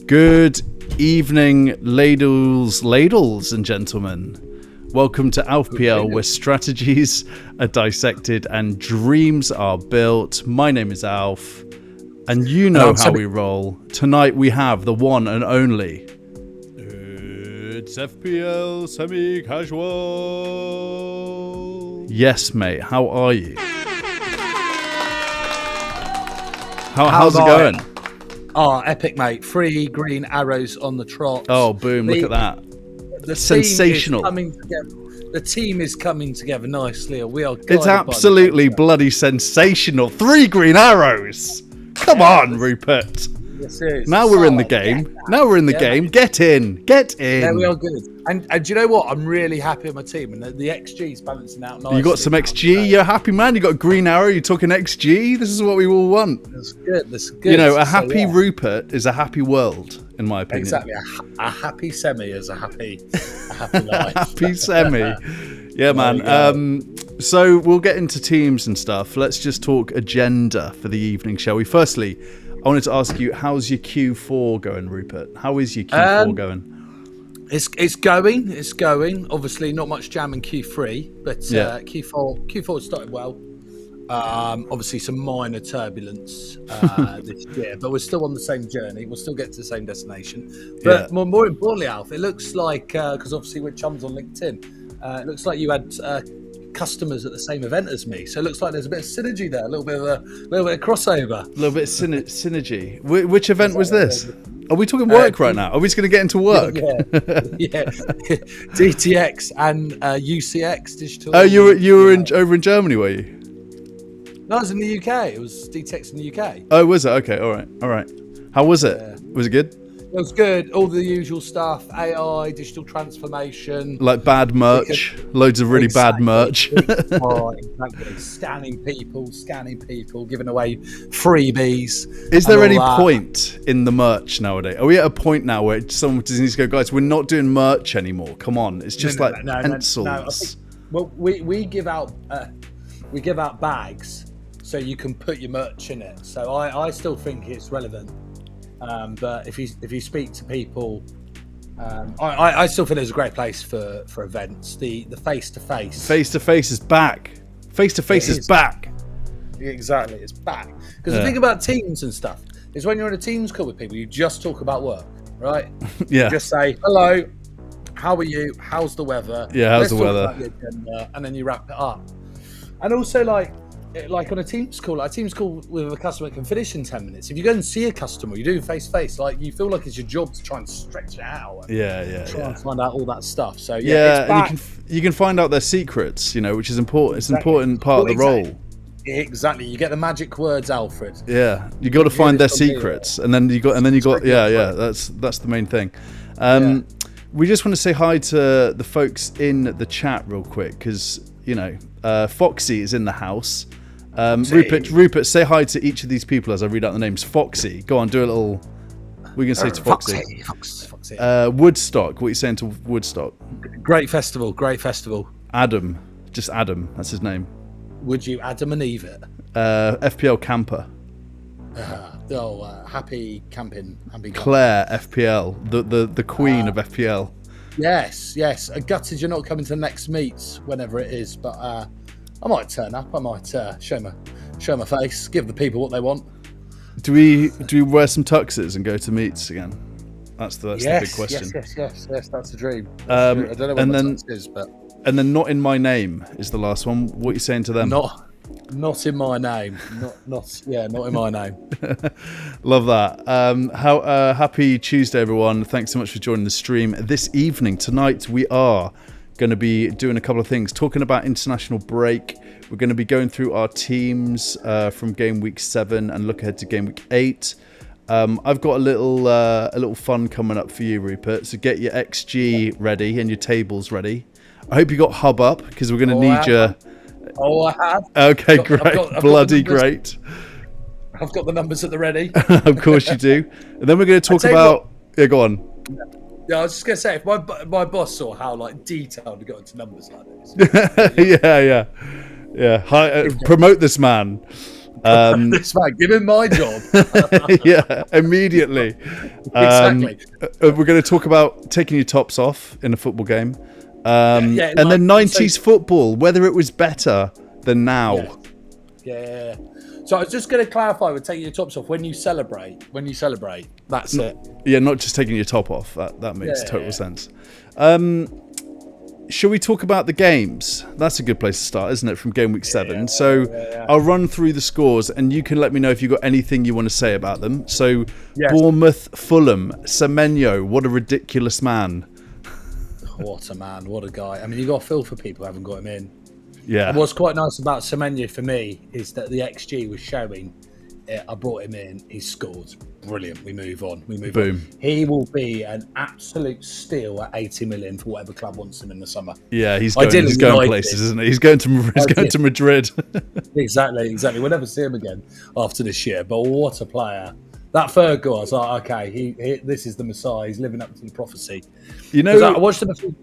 Good evening, ladies and gentlemen. Welcome to ALFPL, where strategies are dissected and dreams are built. My name is Alf, and you know how we roll. Tonight we have the one and only. It's FPL semi-casual. Yes, mate. How are you? How's it going? Oh, epic, mate. 3 green arrows on the trot. Oh, boom. Look at that. The sensational. The team is coming together nicely. We are. It's absolutely bloody sensational. 3 green arrows. Come on, Rupert. Yes, it is. Now we're in the game. Now we're in the game. Get in. Yeah, we are good. And do you know what? I'm really happy with my team, and the XG is balancing out nicely. You got some XG. You're a happy man. You got a green arrow. You're talking XG. This is what we all want. That's good. That's good. You know, a happy Rupert is a happy world, in my opinion. Exactly. A happy semi is a happy life. Happy semi. Yeah, man. So we'll get into teams and stuff. Let's just talk agenda for the evening, shall we? Firstly, I wanted to ask you, how's your Q4 going, Rupert? How is your Q4 going? It's going. Obviously, not much jam in Q3, but Q4 started well. Obviously, some minor turbulence this year, but we're still on the same journey. We'll still get to the same destination. But more importantly, Alf, it looks like, because obviously we're chums on LinkedIn, it looks like you had customers at the same event as me. So it looks like there's a bit of synergy there, a little bit of crossover. A little bit of synergy. Which event was this? Are we talking work right now? Are we just going to get into work? Yeah. DTX and UCX digital. Oh, you were over in Germany, were you? No, I was in the UK. It was DTX in the UK. Oh, was it? Okay, all right. How was it? Was it good? It was good. All the usual stuff: AI, digital transformation, like bad merch, loads of really bad merch. Exactly. Scanning people, giving away freebies. Is there any point in the merch nowadays? Are we at a point now where someone just needs to go, guys, we're not doing merch anymore? Come on, it's just pencils. No, I think, well, we give out bags so you can put your merch in it. So I still think it's relevant. But if you speak to people, I still think there's a great place for events. The face to face is back. Face to face is back. Exactly, it's back. Because the thing about teams and stuff is when you're in a Teams call with people, you just talk about work, right? Yeah. You just say hello, how are you? How's the weather? Yeah, how's the weather? About the agenda, and then you wrap it up. And also like on a Teams call with a customer can finish in 10 minutes. If you go and see a customer, you do face to face, like you feel like it's your job to try and stretch it out. And try and find out all that stuff. So it's back. And you can find out their secrets, which is important. It's an important part of the role. Exactly. You get the magic words, Alfred. Yeah, you got to find their secrets, and then you got. That's the main thing. We just want to say hi to the folks in the chat real quick because Foxy is in the house. Rupert, say hi to each of these people as I read out the names. Foxy, go on, do a little. We can say to Foxy. Foxy. Woodstock. What are you saying to Woodstock? Great festival. Adam, just Adam. That's his name. Would you Adam and Eve it? FPL camper. Happy camping. Claire FPL, the queen of FPL. Yes. Gutted you're not coming to the next meets whenever it is, but I might turn up. I might show my face, give the people what they want. Do we wear some tuxes and go to meets again? That's the big question. Yes. That's the dream. I don't know what tux is, but. And then not in my name is the last one. What are you saying to them? Not in my name. Not in my name. Love that. Happy Tuesday, everyone. Thanks so much for joining the stream this evening. Tonight we are going to be doing a couple of things, talking about international break. We're going to be going through our teams from Gameweek 7 and look ahead to Gameweek 8. I've got a little fun coming up for you, Rupert. So get your XG ready and your tables ready. I hope you got Hub up because we're going to need your. Oh, I have. Okay, great. Bloody great. I've got the numbers at the ready. Of course you do. And then we're going to talk about. Yeah, go on. Yeah, I was just going to say, if my boss saw how detailed we got into numbers like this. Yeah. Hi, promote this man. This man, give him my job. Yeah, immediately. Exactly. We're going to talk about taking your tops off in a football game. And then 90s football, whether it was better than now. Yeah. So I was just going to clarify with taking your tops off when you celebrate. That's it. Yeah, not just taking your top off. That makes total sense. Shall we talk about the games? That's a good place to start, isn't it? From Gameweek 7. I'll run through the scores and you can let me know if you've got anything you want to say about them. So, Bournemouth, Fulham, Semenyo, what a ridiculous man. What a man, what a guy. I mean, you got to feel for people who haven't got him in. Yeah. And what's quite nice about Semenyo for me is that the XG was showing. I brought him in. He scored. Brilliant. We move on. Boom. He will be an absolute steal at 80 million for whatever club wants him in the summer. Yeah, he's going places, isn't he? He's going to Madrid. Exactly. We'll never see him again after this year. But what a player. That third goal, I was like, okay, this is the Messiah. He's living up to the prophecy. You know, I watched him a few...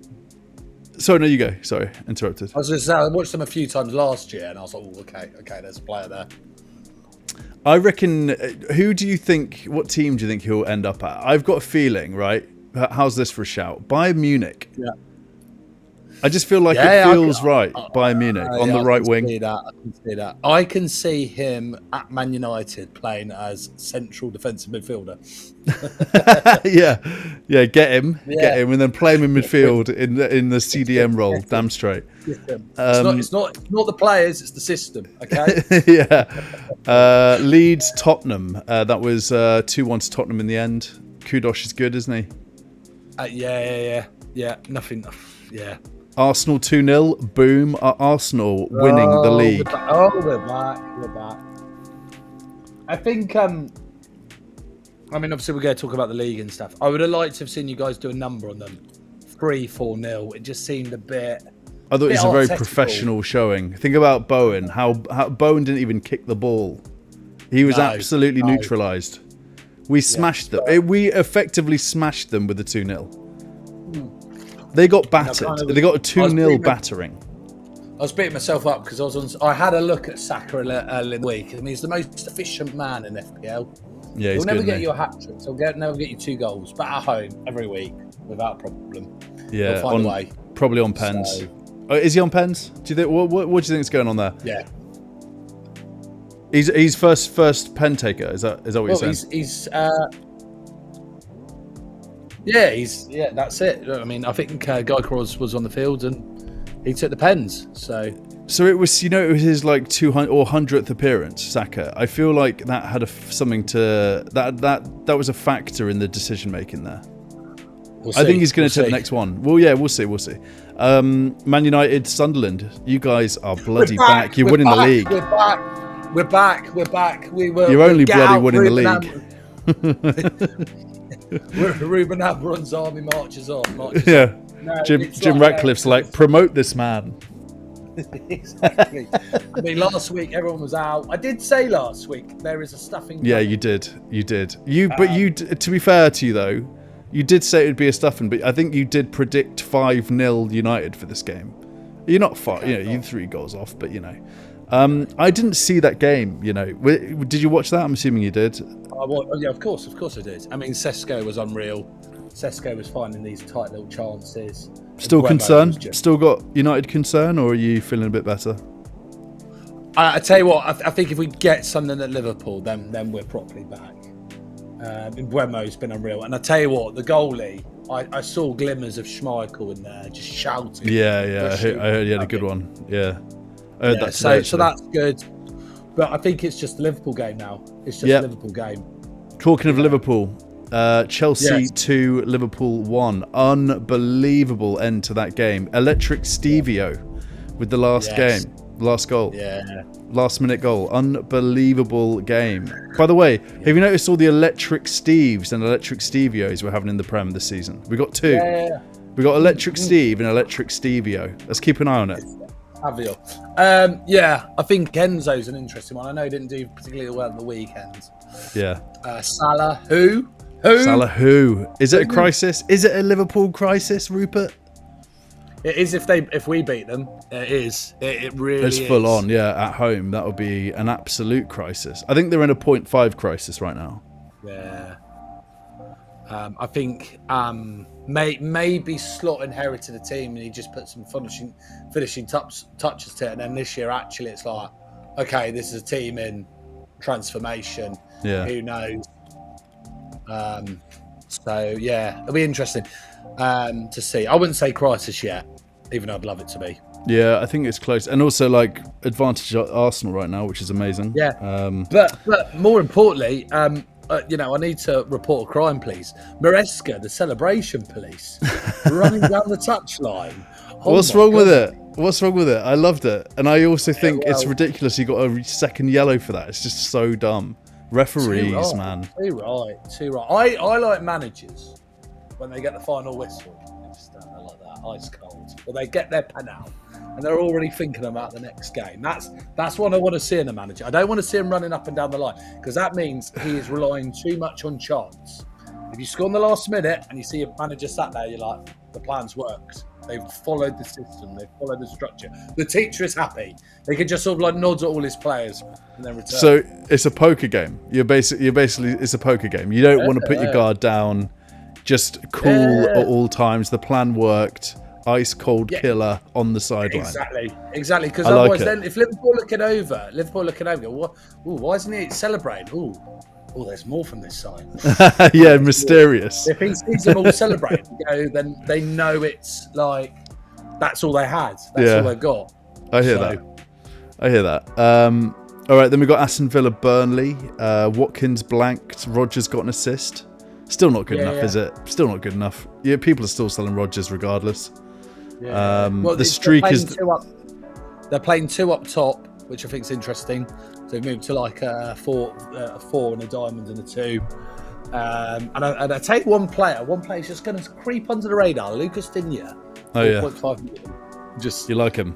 Sorry, no, you go. Sorry, interrupted. I was just saying, I watched him a few times last year and I was like, oh, okay, there's a player there. I reckon, what team do you think he'll end up at? I've got a feeling, right? How's this for a shout? Bayern Munich. Yeah. I just feel like it feels right. Bayern Munich on the right wing. I can see that. I can see him at Man United playing as central defensive midfielder. yeah. Get him, and then play him in midfield in the CDM role. Damn straight. It's not the players, it's the system. Okay. Yeah. Leeds, Tottenham. That was 2-1 to Tottenham in the end. Kudos is good, isn't he? Yeah. Nothing. Yeah. Arsenal 2-0. Boom. Arsenal winning the league. We're back. I think. I mean, obviously, we're going to talk about the league and stuff. I would have liked to have seen you guys do a number on them. 3-4-0. It just seemed a bit. I thought it was a very professional showing. Think about Bowen. How Bowen didn't even kick the ball. He was absolutely neutralised. We smashed them. We effectively smashed them with the 2-0. They got battered. They got a 2-0 battering. I was beating myself up because I had a look at Saka earlier in the week. I mean, he's the most efficient man in FPL. Yeah, he'll never get you a hat trick. He'll never get you 2 goals, but at home every week without problem. Yeah, he'll find a way. Probably on pens. Is he on pens? Do you think? What do you think is going on there? Yeah. He's first pen taker. Is that what you're saying? That's it. I mean, I think Guy Cross was on the field and he took the pens. So it was, it was his like 200 or 100th appearance, Saka. I feel like that had something to that was a factor in the decision making there. I think he's going to take the next one. Well, yeah, we'll see. Man United, Sunderland. You guys are bloody back. You're winning the league. We're back. You're only bloody winning the league. Ruben Abraham's army marches on. Jim Ratcliffe's like, promote this man. Exactly. I mean, last week everyone was out. I did say last week there is a stuffing. Yeah, you did. To be fair to you though, you did say it would be a stuffing, but I think you did predict 5-0 United for this game. You're not far. You 3 goals off, but I didn't see that game. Did you watch that? I'm assuming you did. Yeah, of course I did. I mean, Sesko was unreal. Sesko was finding these tight little chances. Still concerned? Still got United concern, or are you feeling a bit better? I tell you what, I think if we get something at Liverpool, then we're properly back. Buemo's been unreal, and I tell you what, the goalie, I saw glimmers of Schmeichel in there, just shouting. Yeah, I heard he had a good one. Yeah, I heard that. So that's good. But I think it's just a Liverpool game now. It's just a Liverpool game. Talking of Liverpool, Chelsea 2, Liverpool 1. Unbelievable end to that game. Electric Stevio with the last goal. Yeah. Last minute goal. Unbelievable game. By the way, have you noticed all the Electric Steves and Electric Stevios we're having in the Prem this season? We got 2. Yeah. We got Electric Steve and Electric Stevio. Let's keep an eye on it. Avio. I think Enzo's an interesting one. I know he didn't do particularly well at the weekend. Yeah. Salah, who? Salah, who? Is it a crisis? Is it a Liverpool crisis, Rupert? It is if we beat them. It is. It really is. It's full on, yeah. At home, that would be an absolute crisis. I think they're in a 0.5 crisis right now. Yeah. I think maybe Slot inherited a team and he just put some finishing touches to it. And then this year, actually, it's like, okay, this is a team in transformation. Yeah. Who knows? So yeah, it'll be interesting to see. I wouldn't say crisis yet, even though I'd love it to be. Yeah, I think it's close, and also like advantage at Arsenal right now, which is amazing. Yeah, but more importantly, I need to report a crime, please. Maresca, the celebration police, running down the touchline. What's wrong with it? What's wrong with it? I loved it, and I also think it's ridiculous. He got a second yellow for that. It's just so dumb. Referees, man. Too right. I like managers when they get the final whistle. They just stand there like that, ice cold. Or they get their pen out and they're already thinking about the next game. That's what I want to see in a manager. I don't want to see him running up and down the line because that means he is relying too much on chance. If you score in the last minute and you see your manager sat there, you're like, the plan's worked. They've followed the system. They've followed the structure. The teacher is happy. They can just sort of like nod at all his players and then return. So it's a poker game. You're basically it's a poker game. You don't want to put your guard down. Just cool at all times. The plan worked. Ice cold killer on the sideline. Exactly. Because otherwise, then if Liverpool looking over, go, why isn't he celebrating? Oh, there's more from this side. Yeah, mysterious. If he sees them all celebrating, then they know it's like that's all they had. That's all they've got. I hear that. All right, then we got Aston Villa, Burnley. Watkins blanked. Rodgers got an assist. Still not good enough, is it? Still not good enough. Yeah, people are still selling Rodgers regardless. Yeah. The streak is. They're playing two up top, which I think is interesting. So they've moved to like a four and a diamond and a 2. And I take one player's just going to creep under the radar. Lucas Digne. Oh yeah. 4.5 million. Just you like him.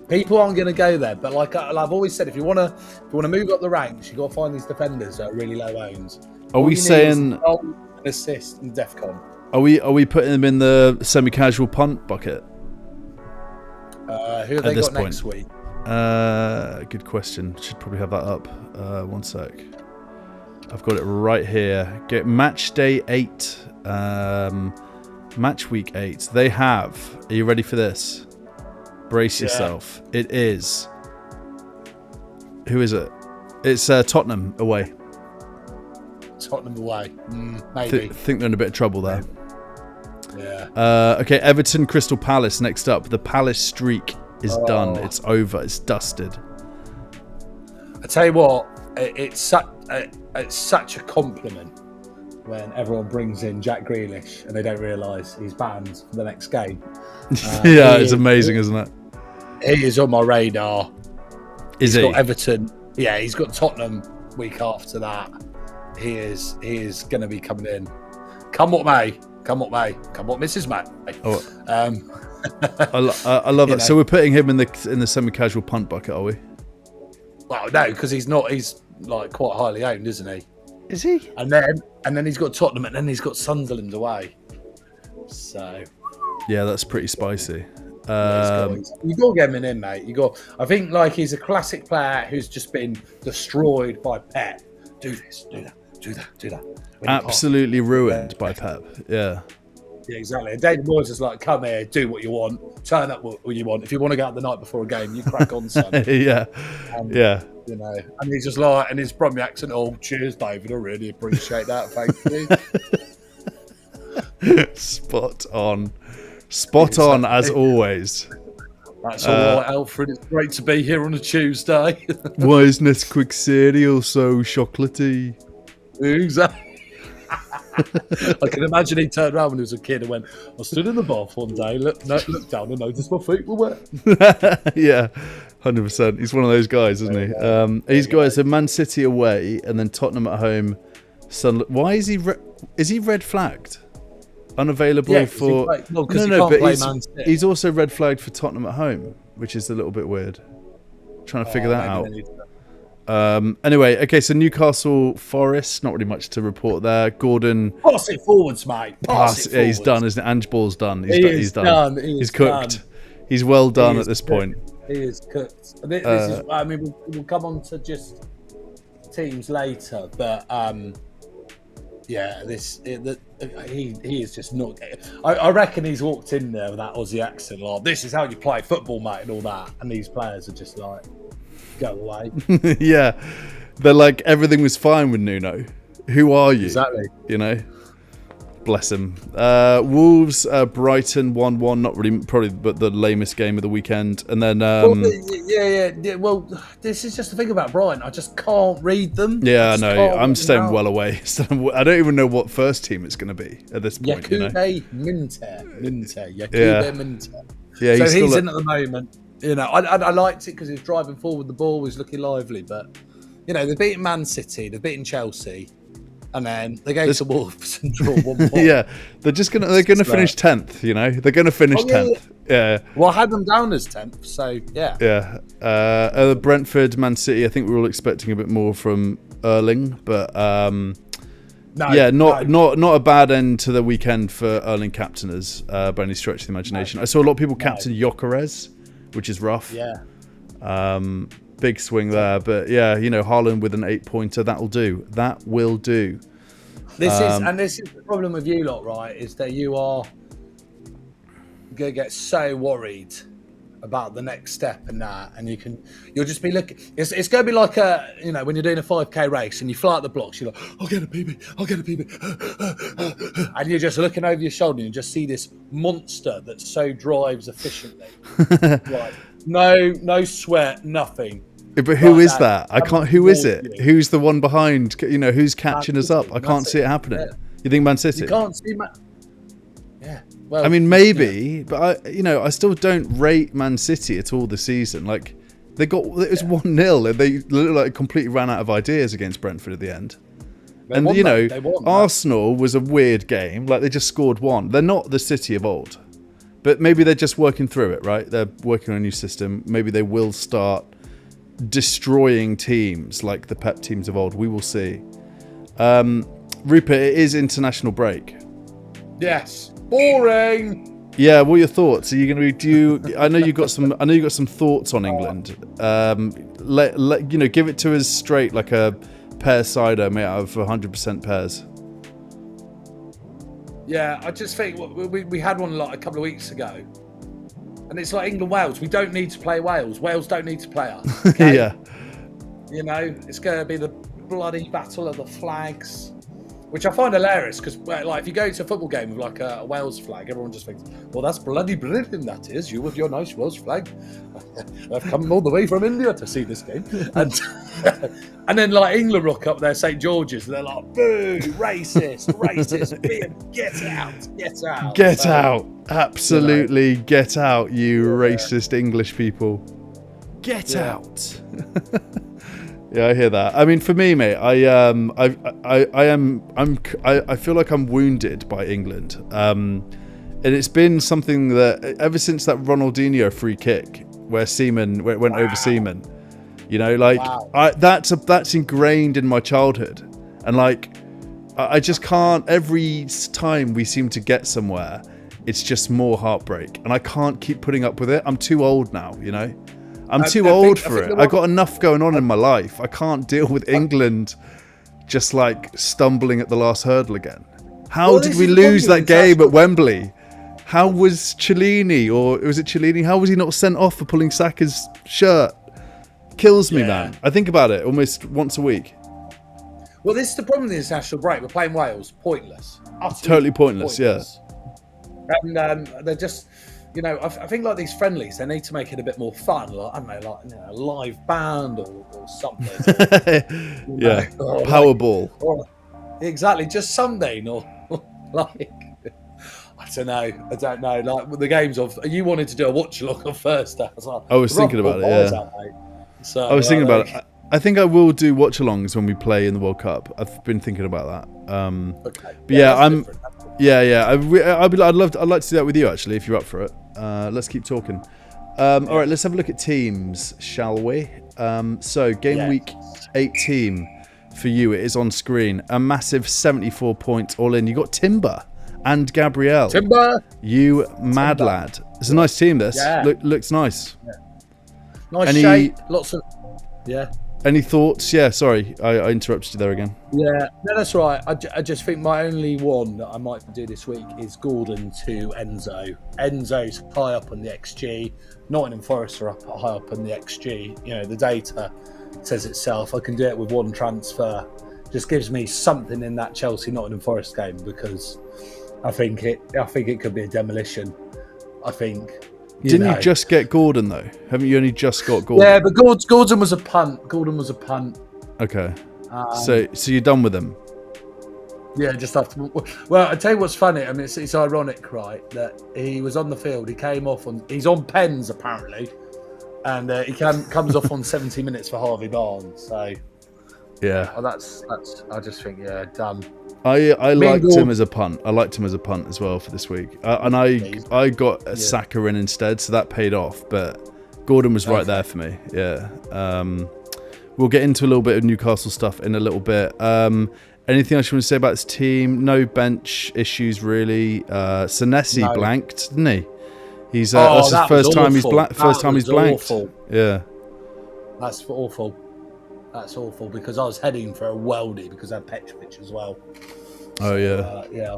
People aren't going to go there, but like I've always said, if you want to move up the ranks, you got to find these defenders that are really low owns. Are we saying an assist and DEFCON? Are we putting them in the semi-casual punt bucket? Who have they got next week? Good question. Should probably have that up. One sec. I've got it right here. Get match day 8. Match week 8. They have. Are you ready for this? Brace yourself. It is. Who is it? It's Tottenham away. Tottenham away. Maybe. Think they're in a bit of trouble there. Yeah. Okay, Everton, Crystal Palace next up. The Palace streak is done. It's over. It's dusted. I tell you what, it's such a compliment when everyone brings in Jack Grealish and they don't realise he's banned for the next game. It's amazing, isn't it? He is on my radar. He's got Everton. Yeah, he's got Tottenham week after that. He is going to be coming in. Come what may. Come what Mrs. May. I love that. So we're putting him in the semi-casual punt bucket, are we? Well, no, because he's not. He's like quite highly owned, isn't he? Is he? And then he's got Tottenham, and then he's got Sunderland away. So yeah, that's pretty spicy. You got to get him in, mate. I think like he's a classic player who's just been destroyed by Pep. Do this, do that. Absolutely ruined by Pep. Yeah. Yeah, exactly. And David Moyes is like, come here, do what you want, turn up what you want. If you want to go out the night before a game, you crack on, son. Yeah. You know, and he's just like, and his Brummy accent, oh, cheers, David, I really appreciate that. Thank you. Spot on, as always. That's all right, Alfred. It's great to be here on a Tuesday. Why is Nesquik cereal so chocolatey? Exactly. I can imagine he turned around when he was a kid and went, I stood in the bath one day, looked down and noticed my feet were wet. Yeah, 100%. He's one of those guys, isn't he? He's got a Man City away and then Tottenham at home. Why is he red flagged? Unavailable for... But he's also red flagged for Tottenham at home, which is a little bit weird. Trying to figure that out. Anyway, okay, so Newcastle Forest, not really much to report there. Gordon, Pass it forwards, mate. Pass it forwards. yeah, he's done, isn't it? Ange Ball's done. He's done. He's cooked. He's well done at this point. He is cooked. This is. I mean, we'll come on to just teams later, but yeah, he is just not. I reckon he's walked in there with that Aussie accent, like, "This is how you play football, mate," and all that, and these players are just like, "Go away." Yeah, they're like, everything was fine with Nuno. Who are you? Exactly. You know. Bless him. Wolves, Brighton 1-1. Not really, probably, but the lamest game of the weekend. And then, yeah. Well, this is just the thing about Brighton. I just can't read them. Yeah, I know. I'm staying well away. I don't even know what first team it's going to be at this point. Minter. Yeah, so he's in at the moment. You know, I liked it because he was driving forward the ball, was looking lively. But you know, they've beaten Man City, they've beaten Chelsea. And then they go to Wolves and draw 1-1. Yeah, they're gonna finish 10th. You know, they're gonna finish 10th. Yeah. Well, I had them down as 10th, so yeah. Yeah. Brentford, Man City. I think we were all expecting a bit more from Erling, but not a bad end to the weekend for Erling captainers by any stretch of the imagination. I saw a lot of people captain Gyökeres, which is rough. Yeah. Big swing there, but yeah, you know, Haaland with an 8-pointer, that'll do. That will do. This is the problem with you lot, right? Is that you are gonna get so worried about the next step and that, and you'll just be looking. It's gonna be like when you're doing a 5K race and you fly out the blocks, you're like, I'll get a PB, and you're just looking over your shoulder and you just see this monster that so drives efficiently, right? No sweat, nothing. But who is that? I can't. Who is it? Who's the one behind? You know, who's catching us up? I can't see it happening. Yeah. You think Man City? You can't see Yeah. Well, I mean, maybe, but I still don't rate Man City at all this season. Like, it was 1-0, and they looked like completely ran out of ideas against Brentford at the end. Arsenal was a weird game. Like, they just scored one. They're not the City of old, but maybe they're just working through it, right? They're working on a new system. Maybe they will start destroying teams like the Pep teams of old. We will see. Rupert, it is international break. Yes. Boring. Yeah. What are your thoughts? Are you going to be? I know you got some. I know you got some thoughts on England. Give it to us straight, like a pear cider made out of 100% pears. Yeah, I just think we had one like a couple of weeks ago. And it's like England-Wales. We don't need to play Wales. Wales don't need to play us. Okay? Yeah. You know, it's going to be the bloody battle of the flags, which I find hilarious because, like, if you go to a football game with like a Wales flag, everyone just thinks, "Well, that's bloody brilliant. That is, you with your nice Wales flag. I've come all the way from India to see this game." And then like England rock up there, St George's, and they're like, "Boo, racist, get out." Absolutely, get out, you racist English people. Get out. Yeah, I hear that. I mean, for me, mate, I feel like I'm wounded by England, and it's been something that ever since that Ronaldinho free kick where Seaman went over Seaman, you know, like that's ingrained in my childhood, and like I just can't. Every time we seem to get somewhere, it's just more heartbreak, and I can't keep putting up with it. I'm too old now, you know. I'm too old for it. I got enough going on in my life. I can't deal with England just like stumbling at the last hurdle again. How did we lose that game at Wembley? How was Cellini, or was it Cellini? How was he not sent off for pulling Saka's shirt? Kills me, man. I think about it almost once a week. Well, this is the problem with the international break. We're playing Wales. Pointless. Totally pointless. Yeah. And they're just... You know, I think like these friendlies, they need to make it a bit more fun. Like, I don't know, like a live band or something. Yeah, Powerball. Exactly, just something or like I don't know. Like the games of you wanted to do a watch along on Thursday. I was thinking about it. Yeah. I was thinking about it. I think I will do watch alongs when we play in the World Cup. I've been thinking about that. Okay. But I'm. Yeah. I'd like to do that with you actually, if you're up for it. Let's keep talking. All right, let's have a look at teams, shall we? So game week 8 team for you, it is on screen. A massive 74 points all in. You got Timber and Gabrielle. Timber, you mad Timber. lad. It's a nice team. This looks nice. Yeah. Nice shape. Lots of Any thoughts? Yeah, sorry, I interrupted you there again. Yeah, no, that's right. I just think my only one that I might do this week is Gordon to Enzo. Enzo's high up on the XG. Nottingham Forest are high up on the XG. You know, the data says itself. I can do it with one transfer. Just gives me something in that Chelsea Nottingham Forest game because I think it could be a demolition. I think. Didn't you just get Gordon though? Haven't you only just got Gordon? Yeah, but Gordon was a punt. Gordon was a punt. Okay. So you're done with him? Yeah, just after. Well, I tell you what's funny. I mean, it's ironic, right? That he was on the field. He came off on. He's on pens apparently, and he comes off on 70 minutes for Harvey Barnes. So yeah, that's. I just think done. I liked him as a punt. I liked him as a punt as well for this week, and I got a Saka in instead, so that paid off. But Gordon was right there for me. Yeah. We'll get into a little bit of Newcastle stuff in a little bit. Anything else you want to say about this team? No bench issues really. Senesi blanked, didn't he? He's that's his first time he's blanked. Awful. Yeah. That's awful. That's awful because I was heading for a weldy because I had Petrovic as well. Oh yeah. I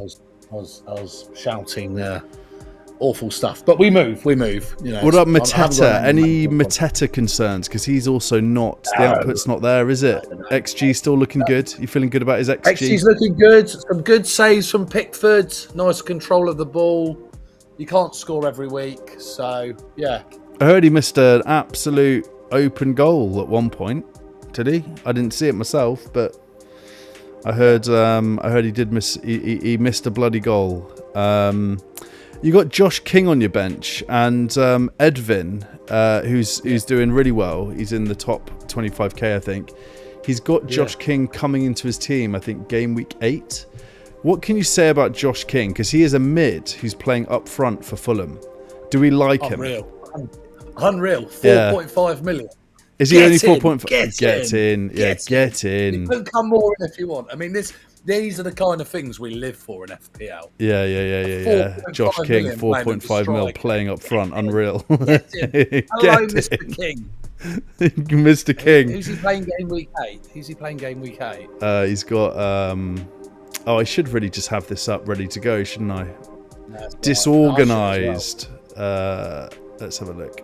was shouting awful stuff. But we move. You know. What about Mateta? Any Mateta concerns? Because he's also not the output's not there, is it? XG still looking good. You feeling good about his XG? XG's looking good. Some good saves from Pickford. Nice control of the ball. You can't score every week, so yeah. I heard he missed an absolute open goal at one point. Did he? I didn't see it myself, but I heard he did miss. He missed a bloody goal. You got Josh King on your bench and Edvin, who's doing really well. He's in the top 25k, I think. He's got Josh King coming into his team. I think game week 8. What can you say about Josh King? Because he is a mid who's playing up front for Fulham. Do we like him? Unreal. 4.5 million. Is he only 4.5? Get in. Yeah, get in. You can come more in if you want. I mean, these are the kind of things we live for in FPL. Yeah. Josh King, 4.5 mil playing up front. Unreal. Get in. Hello, Mr. King. Mr. King. Who's he playing game week 8? He's got... I should really just have this up ready to go, shouldn't I? No, disorganised. Let's have a look.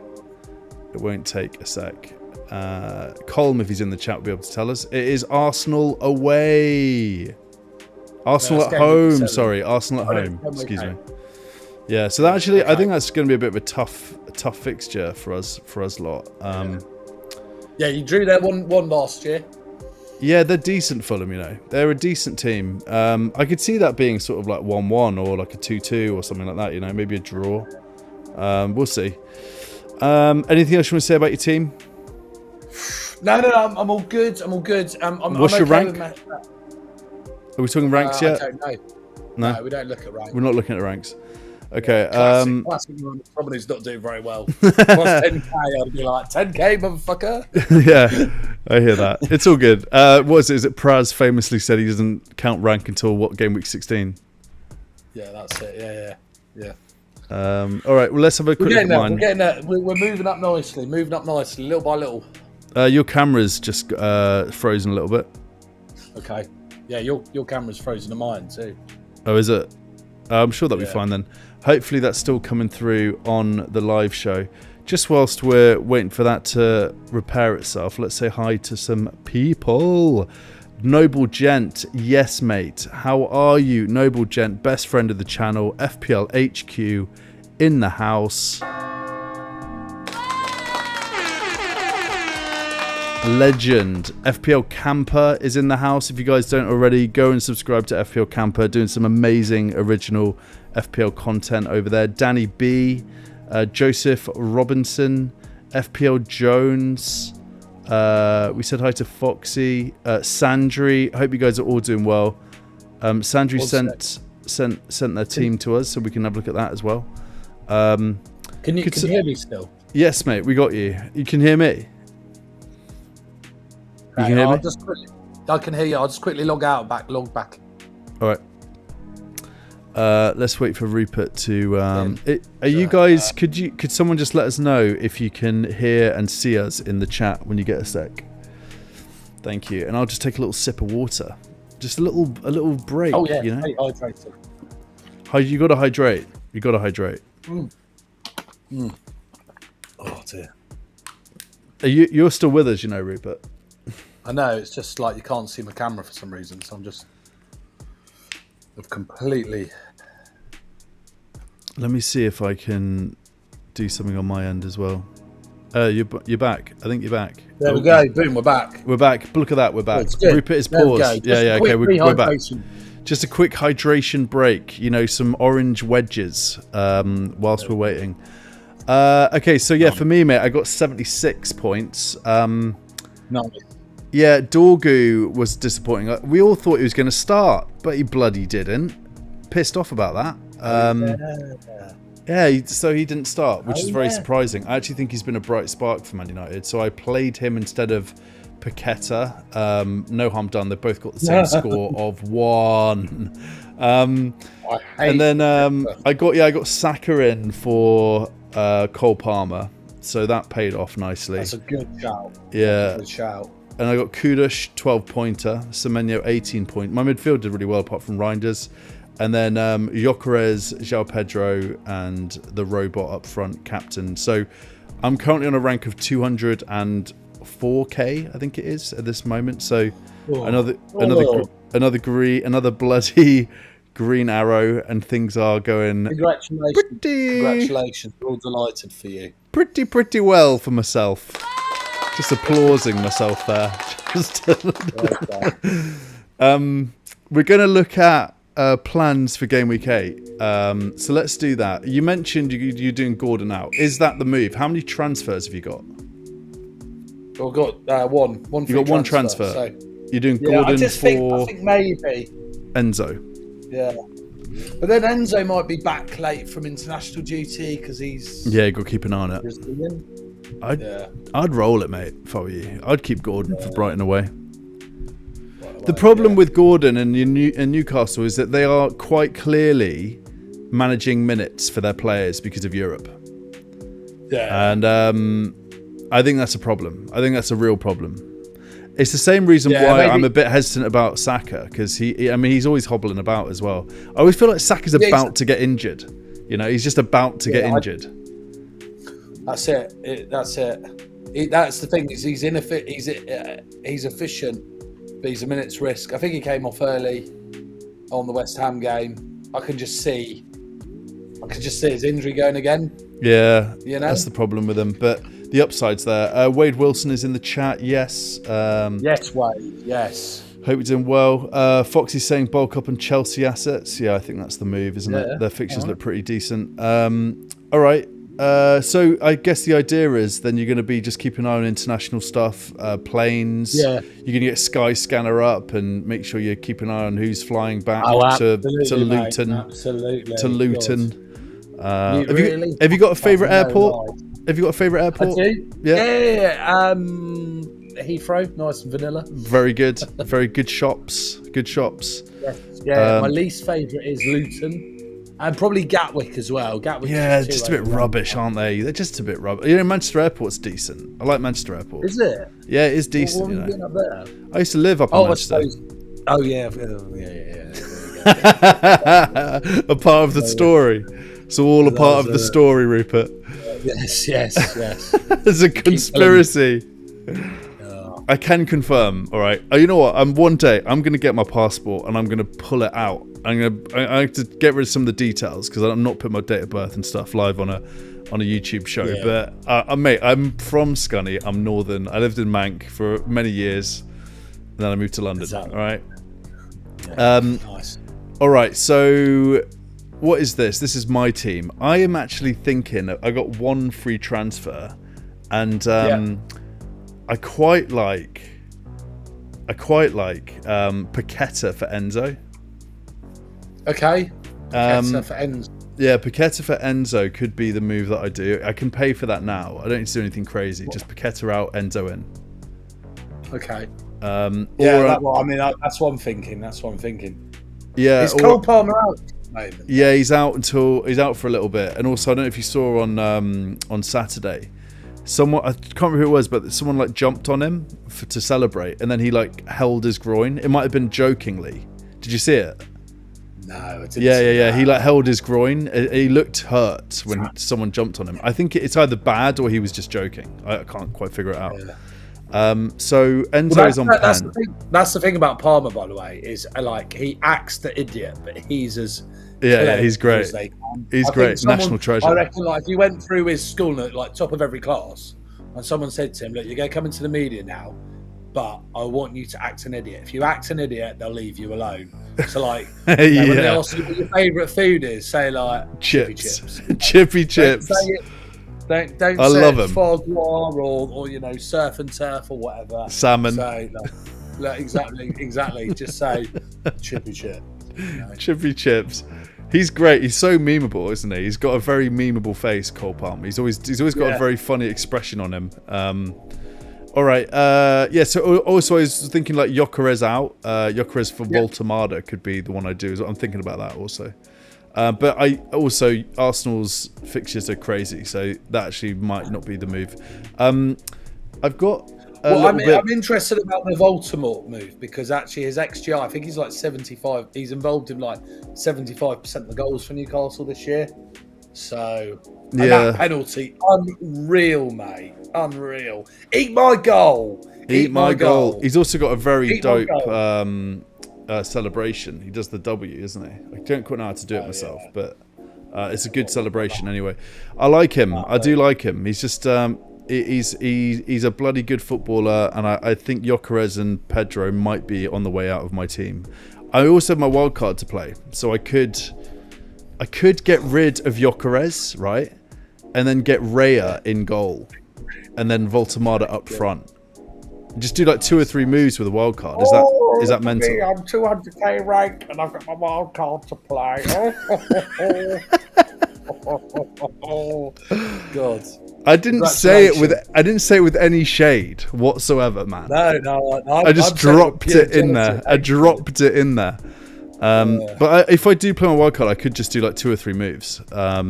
It won't take a sec. Colm, if he's in the chat, will be able to tell us. It is Arsenal away. Arsenal at home. Sorry, Arsenal at home. Excuse me. Yeah, so that actually, I think that's going to be a bit of a tough fixture for us lot. Yeah, you drew their one last year. Yeah, they're decent, Fulham. You know, they're a decent team. I could see that being sort of like 1-1 or like a 2-2 or something like that. You know, maybe a draw. We'll see. Anything else you want to say about your team? No, I'm all good. What's your rank? Are we talking ranks yet? I don't know. No, we don't look at ranks. We're not looking at ranks. Okay. Classic someone who's not doing very well. If I was 10k, I'd be like, 10k, motherfucker. Yeah, I hear that. It's all good. What is it? Is it Praz famously said he doesn't count rank until game week 16? Yeah, that's it. Yeah. All right. Well, let's have a quick look at mine. We're getting there. We're moving up nicely, little by little. Your camera's just frozen a little bit. Okay. Yeah, your camera's frozen to mine too. Oh, is it? I'm sure that'll be fine then. Hopefully that's still coming through on the live show. Just whilst we're waiting for that to repair itself, let's say hi to some people. Noble Gent, yes mate. How are you? Noble Gent, best friend of the channel, FPL HQ in the house. Legend. FPL Camper is in the house. If you guys don't already, go and subscribe to FPL Camper, doing some amazing original FPL content over there. Danny B, Joseph Robinson, FPL Jones. We said hi to Foxy, Sandri. I hope you guys are all doing well. Sandri sent their team to us, so we can have a look at that as well. Can you hear me still? Yes, mate. We got you. You can hear me. You can hear me? I can hear you. I'll just quickly log back. All right. Let's wait for Rupert to. Are you guys? Could someone just let us know if you can hear and see us in the chat when you get a sec? Thank you. And I'll just take a little sip of water. Just a little break. Oh yeah, you know. hydrated. You got to hydrate. You got to hydrate. Oh dear. You're still with us, you know, Rupert. I know. It's just like you can't see my camera for some reason, so I've completely. Let me see if I can do something on my end as well. You're back. I think you're back. There we go. Boom, we're back. We're back. Look at that. We're back. Rupert is paused. Yeah. Okay, we're back. Just a quick hydration break. You know, some orange wedges whilst we're waiting. Okay, so yeah, for me, mate, I got 76 points. Nice. Yeah, Dorgu was disappointing. We all thought he was going to start, but he bloody didn't. Pissed off about that. So he didn't start, which is very surprising. I actually think he's been a bright spark for Man United, so I played him instead of Paqueta. No harm done. They've both got the same score of 1. And then I got Saka in for Cole Palmer, so that paid off nicely. That's a good shout. Yeah. Good shout. And I got Kudush 12-pointer, Semenyo 18-point. My midfield did really well apart from Reinders. And then Gyökeres, João Pedro, and the robot up front, captain. So I'm currently on a rank of 204k, I think it is at this moment. So another bloody green arrow, and things are going. Congratulations! We're all delighted for you. Pretty well for myself. Just applauding myself there. We're going to look at plans for Gameweek 8. So let's do that. You mentioned you're doing Gordon out. Is that the move? How many transfers have you got? I've got one. You got one transfer. So. You're doing Gordon I think maybe Enzo. Yeah. But then Enzo might be back late from international duty because he's... Yeah, you've got to keep an eye on it. I'd roll it, mate, if I were you. I'd keep Gordon for Brighton away. The problem with Gordon and Newcastle is that they are quite clearly managing minutes for their players because of Europe. Yeah. And I think that's a problem. I think that's a real problem. It's the same reason why I'm a bit hesitant about Saka, because he's always hobbling about as well. I always feel like Saka's about to get injured. You know, he's just about to get injured. That's it. That's the thing. Is he's efficient, but he's a minute's risk. I think he came off early on the West Ham game. I can just see his injury going again. Yeah, you know? That's the problem with him. But the upside's there. Wade Wilson is in the chat. Yes. Yes, Wade. Yes. Hope you're doing well. Foxy's saying bulk up on Chelsea assets. Yeah, I think that's the move, isn't it? Their fixtures look pretty decent. All right. So I guess the idea is then you're going to be just keeping an eye on international stuff, planes. Yeah. You're going to get Sky Scanner up and make sure you keep an eye on who's flying back to Luton. Mate, absolutely. To Luton. Have you got a favourite airport? Have you got a favourite airport? I do. Yeah. Heathrow, nice and vanilla. Very good. Very good shops. Good shops. Yes. Yeah. My least favourite is Luton. And probably Gatwick as well. Gatwick. Yeah, just a bit rubbish, aren't they? They're just a bit rubbish. You know, Manchester Airport's decent. I like Manchester Airport. Is it? Yeah, it is decent. What you know. Up there? I used to live up in Manchester. Oh yeah. A part of the story. So all a part of the story, Rupert. Yes. There's a conspiracy. I can confirm. All right. You know what? One day I'm going to get my passport and I'm going to pull it out. I have to get rid of some of the details because I'm not putting my date of birth and stuff live on a YouTube show. Yeah. But mate, I'm from Scunny. I'm northern. I lived in Mank for many years, and then I moved to London. Exactly. All right. Yeah, nice. All right. So what is this? This is my team. I am actually thinking. I got one free transfer, and I quite like Paqueta for Enzo. Okay. Paqueta for Enzo. Yeah, Paqueta for Enzo could be the move that I do. I can pay for that now. I don't need to do anything crazy. Just Paqueta out, Enzo in. Okay. That's what I'm thinking. Yeah, is Cole Palmer out at the moment? Yeah, he's out for a little bit. And also, I don't know if you saw on Saturday, someone, I can't remember who it was, but someone like jumped on him to celebrate, and then he like held his groin. It might have been jokingly. Did you see it? No, I didn't. Yeah. He like held his groin. He looked hurt when someone jumped on him. I think it's either bad or he was just joking. I can't quite figure it out. Yeah. So Enzo's on pen. That's the thing about Palmer, by the way, is like he acts the idiot, but he's as he's great. He's great, national treasure. I reckon, like if you went through his school at like top of every class, and someone said to him, "Look, you're going to come into the media now, but I want you to act an idiot. If you act an idiot, they'll leave you alone." So like, when they ask you what your favourite food is, say like chips. Chippy chips. Don't say it's foie gras or surf and turf or whatever. Salmon. Say, exactly. Just say chippy chip. Chippy chips. He's great. He's so memeable, isn't he? He's got a very memeable face, Cole Palmer. He's always got a very funny expression on him. All right. So also I was thinking like Gyökeres out. Gyökeres for Voltamada could be the one I do. I'm thinking about that also. But Arsenal's fixtures are crazy, so that actually might not be the move. I've got. I'm interested about the Voldemort move because actually his XGI, I think he's like 75. He's involved in like 75% of the goals for Newcastle this year. So that penalty, unreal, mate, unreal. Eat my goal. Eat my goal. He's also got a very dope celebration. He does the W, isn't he? I don't quite know how to do it myself, but it's a good celebration anyway. I like him. I do like him. He's just he's a bloody good footballer, and I think Gyökeres and Pedro might be on the way out of my team. I also have my wild card to play, so I could get rid of Gyökeres, right, and then get Raya in goal, and then Voltamada up front. Just do like 2 or 3 moves with a wild card. Is that mental? I'm 200k ranked and I've got my wild card to play. God. I didn't say it with any shade whatsoever, man. No. I just dropped it in there. But if I do play my wild card, I could just do like 2 or 3 moves. I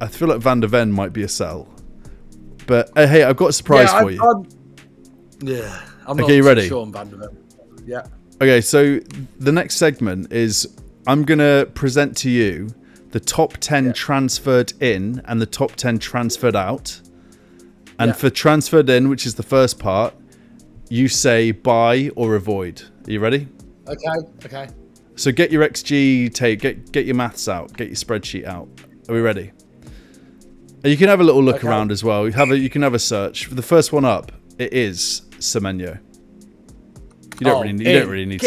feel like Van der Ven might be a sell. But hey, I've got a surprise for you. I'm not ready? Sure on Van der Ven. Yeah. Okay, so the next segment is I'm going to present to you the top 10 transferred in and the top 10 transferred out. And for transferred in, which is the first part, you say buy or avoid. Are you ready? Okay. So get your XG tape, get your maths out, get your spreadsheet out. Are we ready? And you can have a little look around as well. You can have a search. For the first one up, it is Semenyo. You don't really need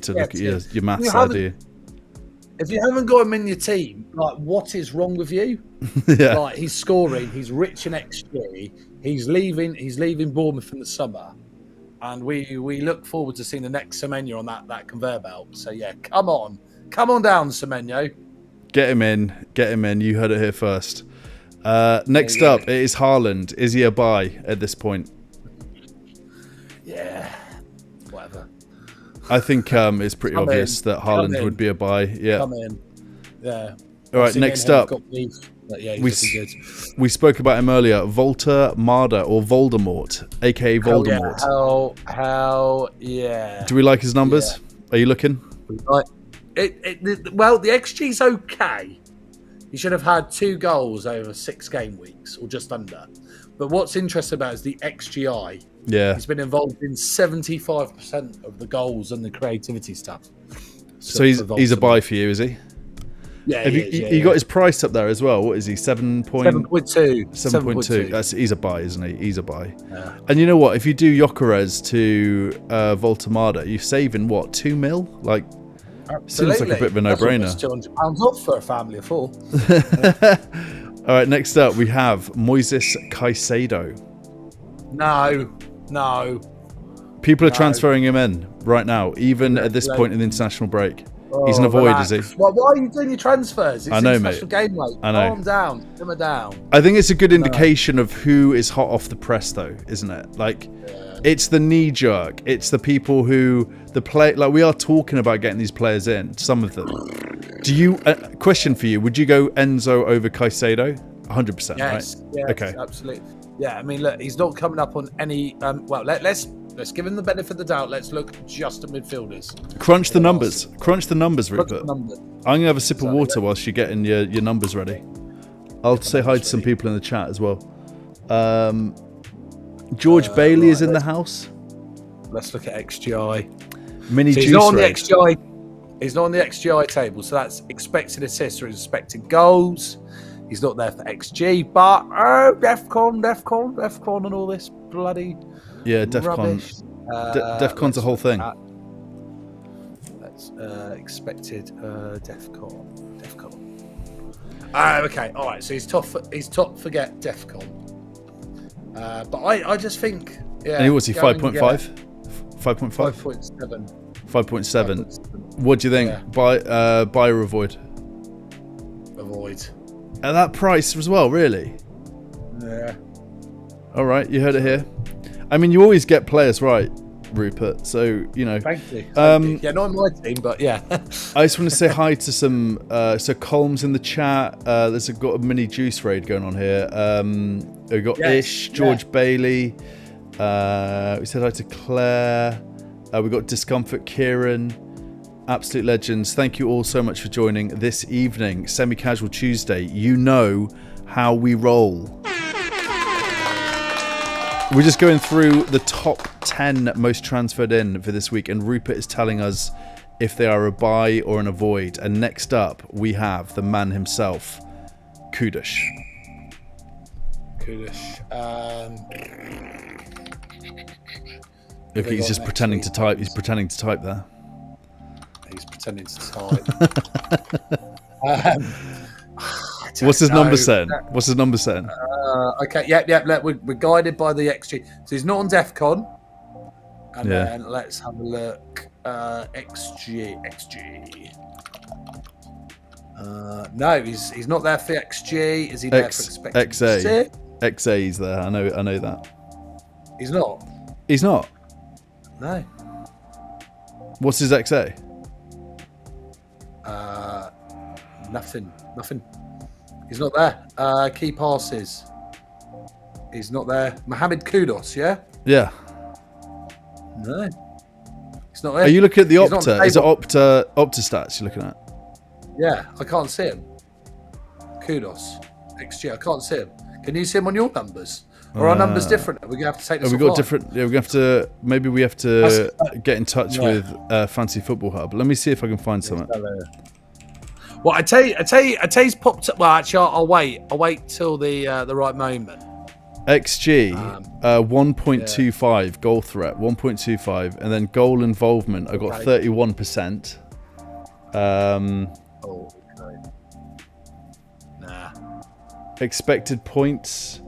to look at your maths there, do you? If you haven't got him in your team, like what is wrong with you? Like he's scoring, he's rich in XG, he's leaving Bournemouth in the summer, and we look forward to seeing the next Semenyo on that conveyor belt. So yeah, come on down, Semenyo. Get him in. You heard it here first. Next up, it is Haaland. Is he a buy at this point? Yeah, whatever. I think it's pretty obvious that Haaland would be a buy. Yeah. Come in. Yeah. All right, next up. We spoke about him earlier. Voltamada or Voldemort, aka Voldemort. Hell yeah. Do we like his numbers? Yeah. Are you looking? Well, the XG's okay. He should have had 2 goals over 6 game weeks, or just under. But what's interesting about it is the XGI. Yeah. He's been involved in 75% of the goals and the creativity stuff. So he's a buy for you, is he? Yeah, you got his price up there as well. What is he? 7.2. 7.2. He's a buy, isn't he? He's a buy. Yeah. And you know what? If you do Gyökeres to Voltamada, you're saving what, 2 mil? Like, absolutely. Seems like a bit of a no-brainer. That's £200 off for a family of 4. All right, next up we have Moises Caicedo. No. People are transferring him in right now, even at this point in the international break. He's an avoid, relax. is he? Well, why are you doing your transfers? It's I know, mate. Game, mate. I know. Calm down. Simmer down. I think it's a good indication of who is hot off the press, though, isn't it? Like, It's the knee jerk. It's the people who we are talking about getting these players in. Some of them. Do you? Question for you: would you go Enzo over Caicedo? 100%. Yes. Right? Yes. Okay. Absolutely. Yeah. I mean, look, he's not coming up on any. Well, let's give him the benefit of the doubt. Let's look just at midfielders. Crunch the numbers. Crunch the numbers, Rupert. Crunch the numbers. I'm gonna have a sip of water whilst you're getting your numbers ready. I'll say hi to some people in the chat as well. George Bailey is in the house. Let's look at XGI. Mini so juice he's not on the rate. XGI. He's not on the XGI table, so that's expected assists or expected goals. He's not there for XG, but DEFCON, and all this bloody rubbish. DEFCON's a whole thing. That's expected DEFCON. Okay, all right. So he's top. Forget DEFCON. But I just think. Yeah. And what's he? 5.5. 5.5. 5.7. 5.7. What do you think? Yeah. Buy or avoid? Avoid. At that price as well, really? Yeah. All right, you heard it here. I mean, you always get players right, Rupert. So you know. Thank you. Yeah, not on my team, but yeah. I just want to say hi to some. So Colms in the chat. There's got a mini juice raid going on here. We've got Ish, George Bailey. We said hi to Claire. We've got Discomfort Kieran. Absolute legends. Thank you all so much for joining this evening. Semi-casual Tuesday. You know how we roll. We're just going through the top 10 most transferred in for this week, and Rupert is telling us if they are a buy or an avoid. And next up, we have the man himself, Kudush. Look, he's just pretending to type. He's pretending to type there. He's pretending to type. What's his number saying? What's his number saying? Okay, yep. We're guided by the XG. So he's not on DEFCON. And then let's have a look. XG. No, he's not there for XG. Is he there for expected? XA. XA is there. I know that. He's not. He's not. No. What's his XA? Nothing. He's not there. Key passes. He's not there. Mohamed Kudus, yeah? Yeah. No. He's not there. Are you looking at the Opta? Is it Opta stats you're looking at? Yeah, I can't see him. Kudus. XG, I can't see him. Can you see him on your numbers? Or are our numbers different? Are we going to have to take this offline? Got different. Yeah, we're going to have to. Maybe we have to get in touch with Fancy Football Hub. Let me see if I can find something. Well, I tell you, he's popped up. Well, actually, I'll wait. I'll wait till the right moment. XG 1.25 goal threat 1.25, and then goal involvement. I got 31%. Okay. Nah. Expected points.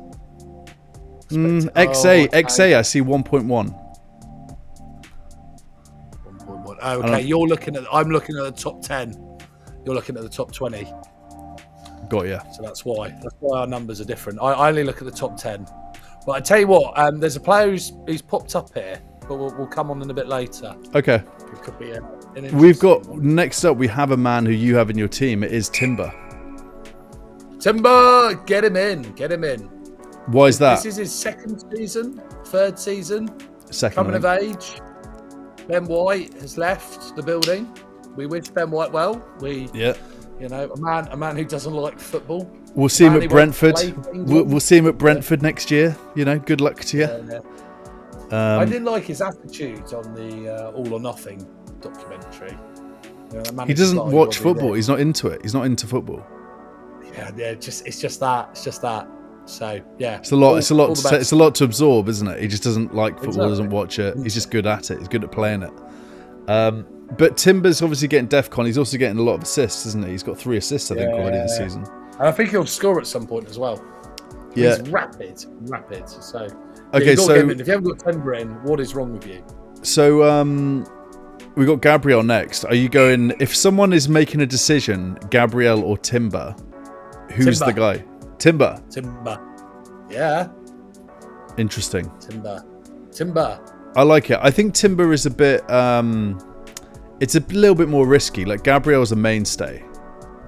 XA. I see 1.1. 1.1. Oh, okay. You're looking at. I'm looking at the top 10. You're looking at the top 20. Got ya. So that's why our numbers are different. I only look at the top 10. But I tell you what, there's a player who's popped up here, but we'll come on in a bit later. Okay. It could be We've got next up. We have a man who you have in your team. It is Timber. Timber, get him in. Why is that? This is his third season. Second. Coming of age. Ben White has left the building. We wish Ben White well. A man who doesn't like football. We'll see him at Brentford. We'll see him at Brentford next year. You know, good luck to you. I didn't like his attitude on the All or Nothing documentary. He doesn't watch football. He's not into it. He's not into football. Yeah. It's just that. So yeah, it's a lot. It's a lot to absorb, isn't it? He just doesn't like football. Doesn't watch it. He's just good at it. He's good at playing it. But Timber's obviously getting DEFCON. He's also getting a lot of assists, isn't he? He's got 3 assists, I think, already this season. And I think he'll score at some point as well. Yeah, he's rapid. So okay, so if you haven't got Timber in, what is wrong with you? So we got Gabriel next. Are you going? If someone is making a decision, Gabriel or Timber, who's the guy? Timber. Yeah. Interesting. Timber. Timber. I like it. I think Timber is a bit. It's a little bit more risky. Like Gabriel's a mainstay.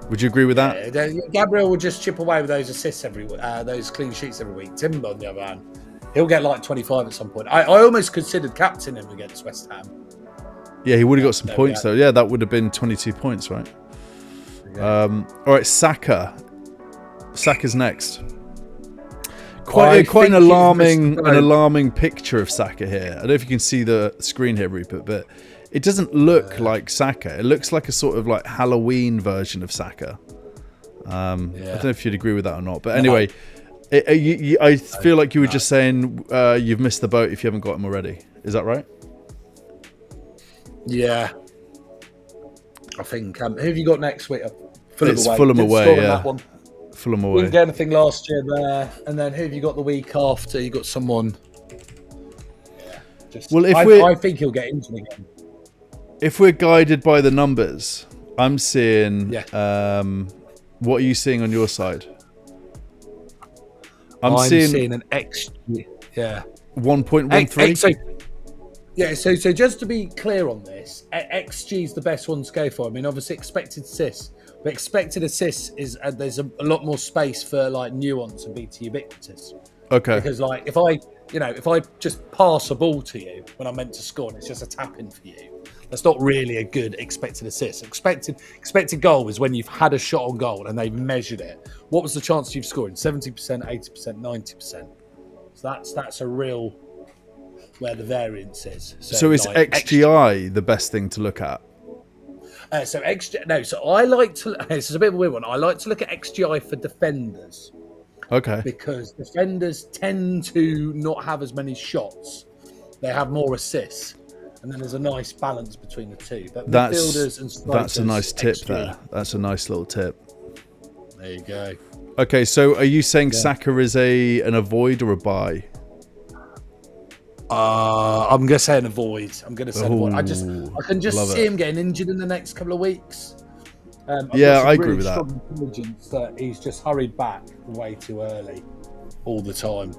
Would you agree with that? Yeah, Gabriel will just chip away with those assists those clean sheets every week. Timber, on the other hand, he'll get like 25 at some point. I almost considered captaining him against West Ham. Yeah, he would have got some points though. Yeah, that would have been 22 points, right? Yeah. All right, Saka. Saka's next. Quite an alarming picture of Saka here. I don't know if you can see the screen here, Rupert, but it doesn't look like Saka. It looks like a sort of like Halloween version of Saka. I don't know if you'd agree with that or not. But anyway, I feel like you were just saying you've missed the boat if you haven't got him already. Is that right? Yeah. I think. Who have you got next week? Fulham away, yeah. Fulham away. Didn't get anything last year there. And then who have you got the week after? You got someone. Yeah. I think he'll get injured again. If we're guided by the numbers, I'm seeing. Yeah. What are you seeing on your side? I'm seeing an X. Yeah. 1.13. So just to be clear on this, XG is the best one to go for. I mean, obviously expected assists, but expected assists is there's a lot more space for like nuance and be too ubiquitous. Okay. Because like if I just pass a ball to you when I'm meant to score and it's just a tap in for you, that's not really a good expected assist. Expected goal is when you've had a shot on goal and they've measured it. What was the chance of you scoring? 70%, 80%, 90%. So that's a real where the variance is. So is like XGI the best thing to look at? So I like to. This is a bit of a weird one. I like to look at XGI for defenders. Okay. Because defenders tend to not have as many shots. They have more assists. And then there's a nice balance between the two. But midfielders and strikers, that's a nice tip XG. there. That's a nice little tip. There you go. Okay, so are you saying Saka is an avoid or a buy? I'm going to say an avoid. I can just see him getting injured in the next couple of weeks. I agree with that. Intelligence that he's just hurried back way too early all the time.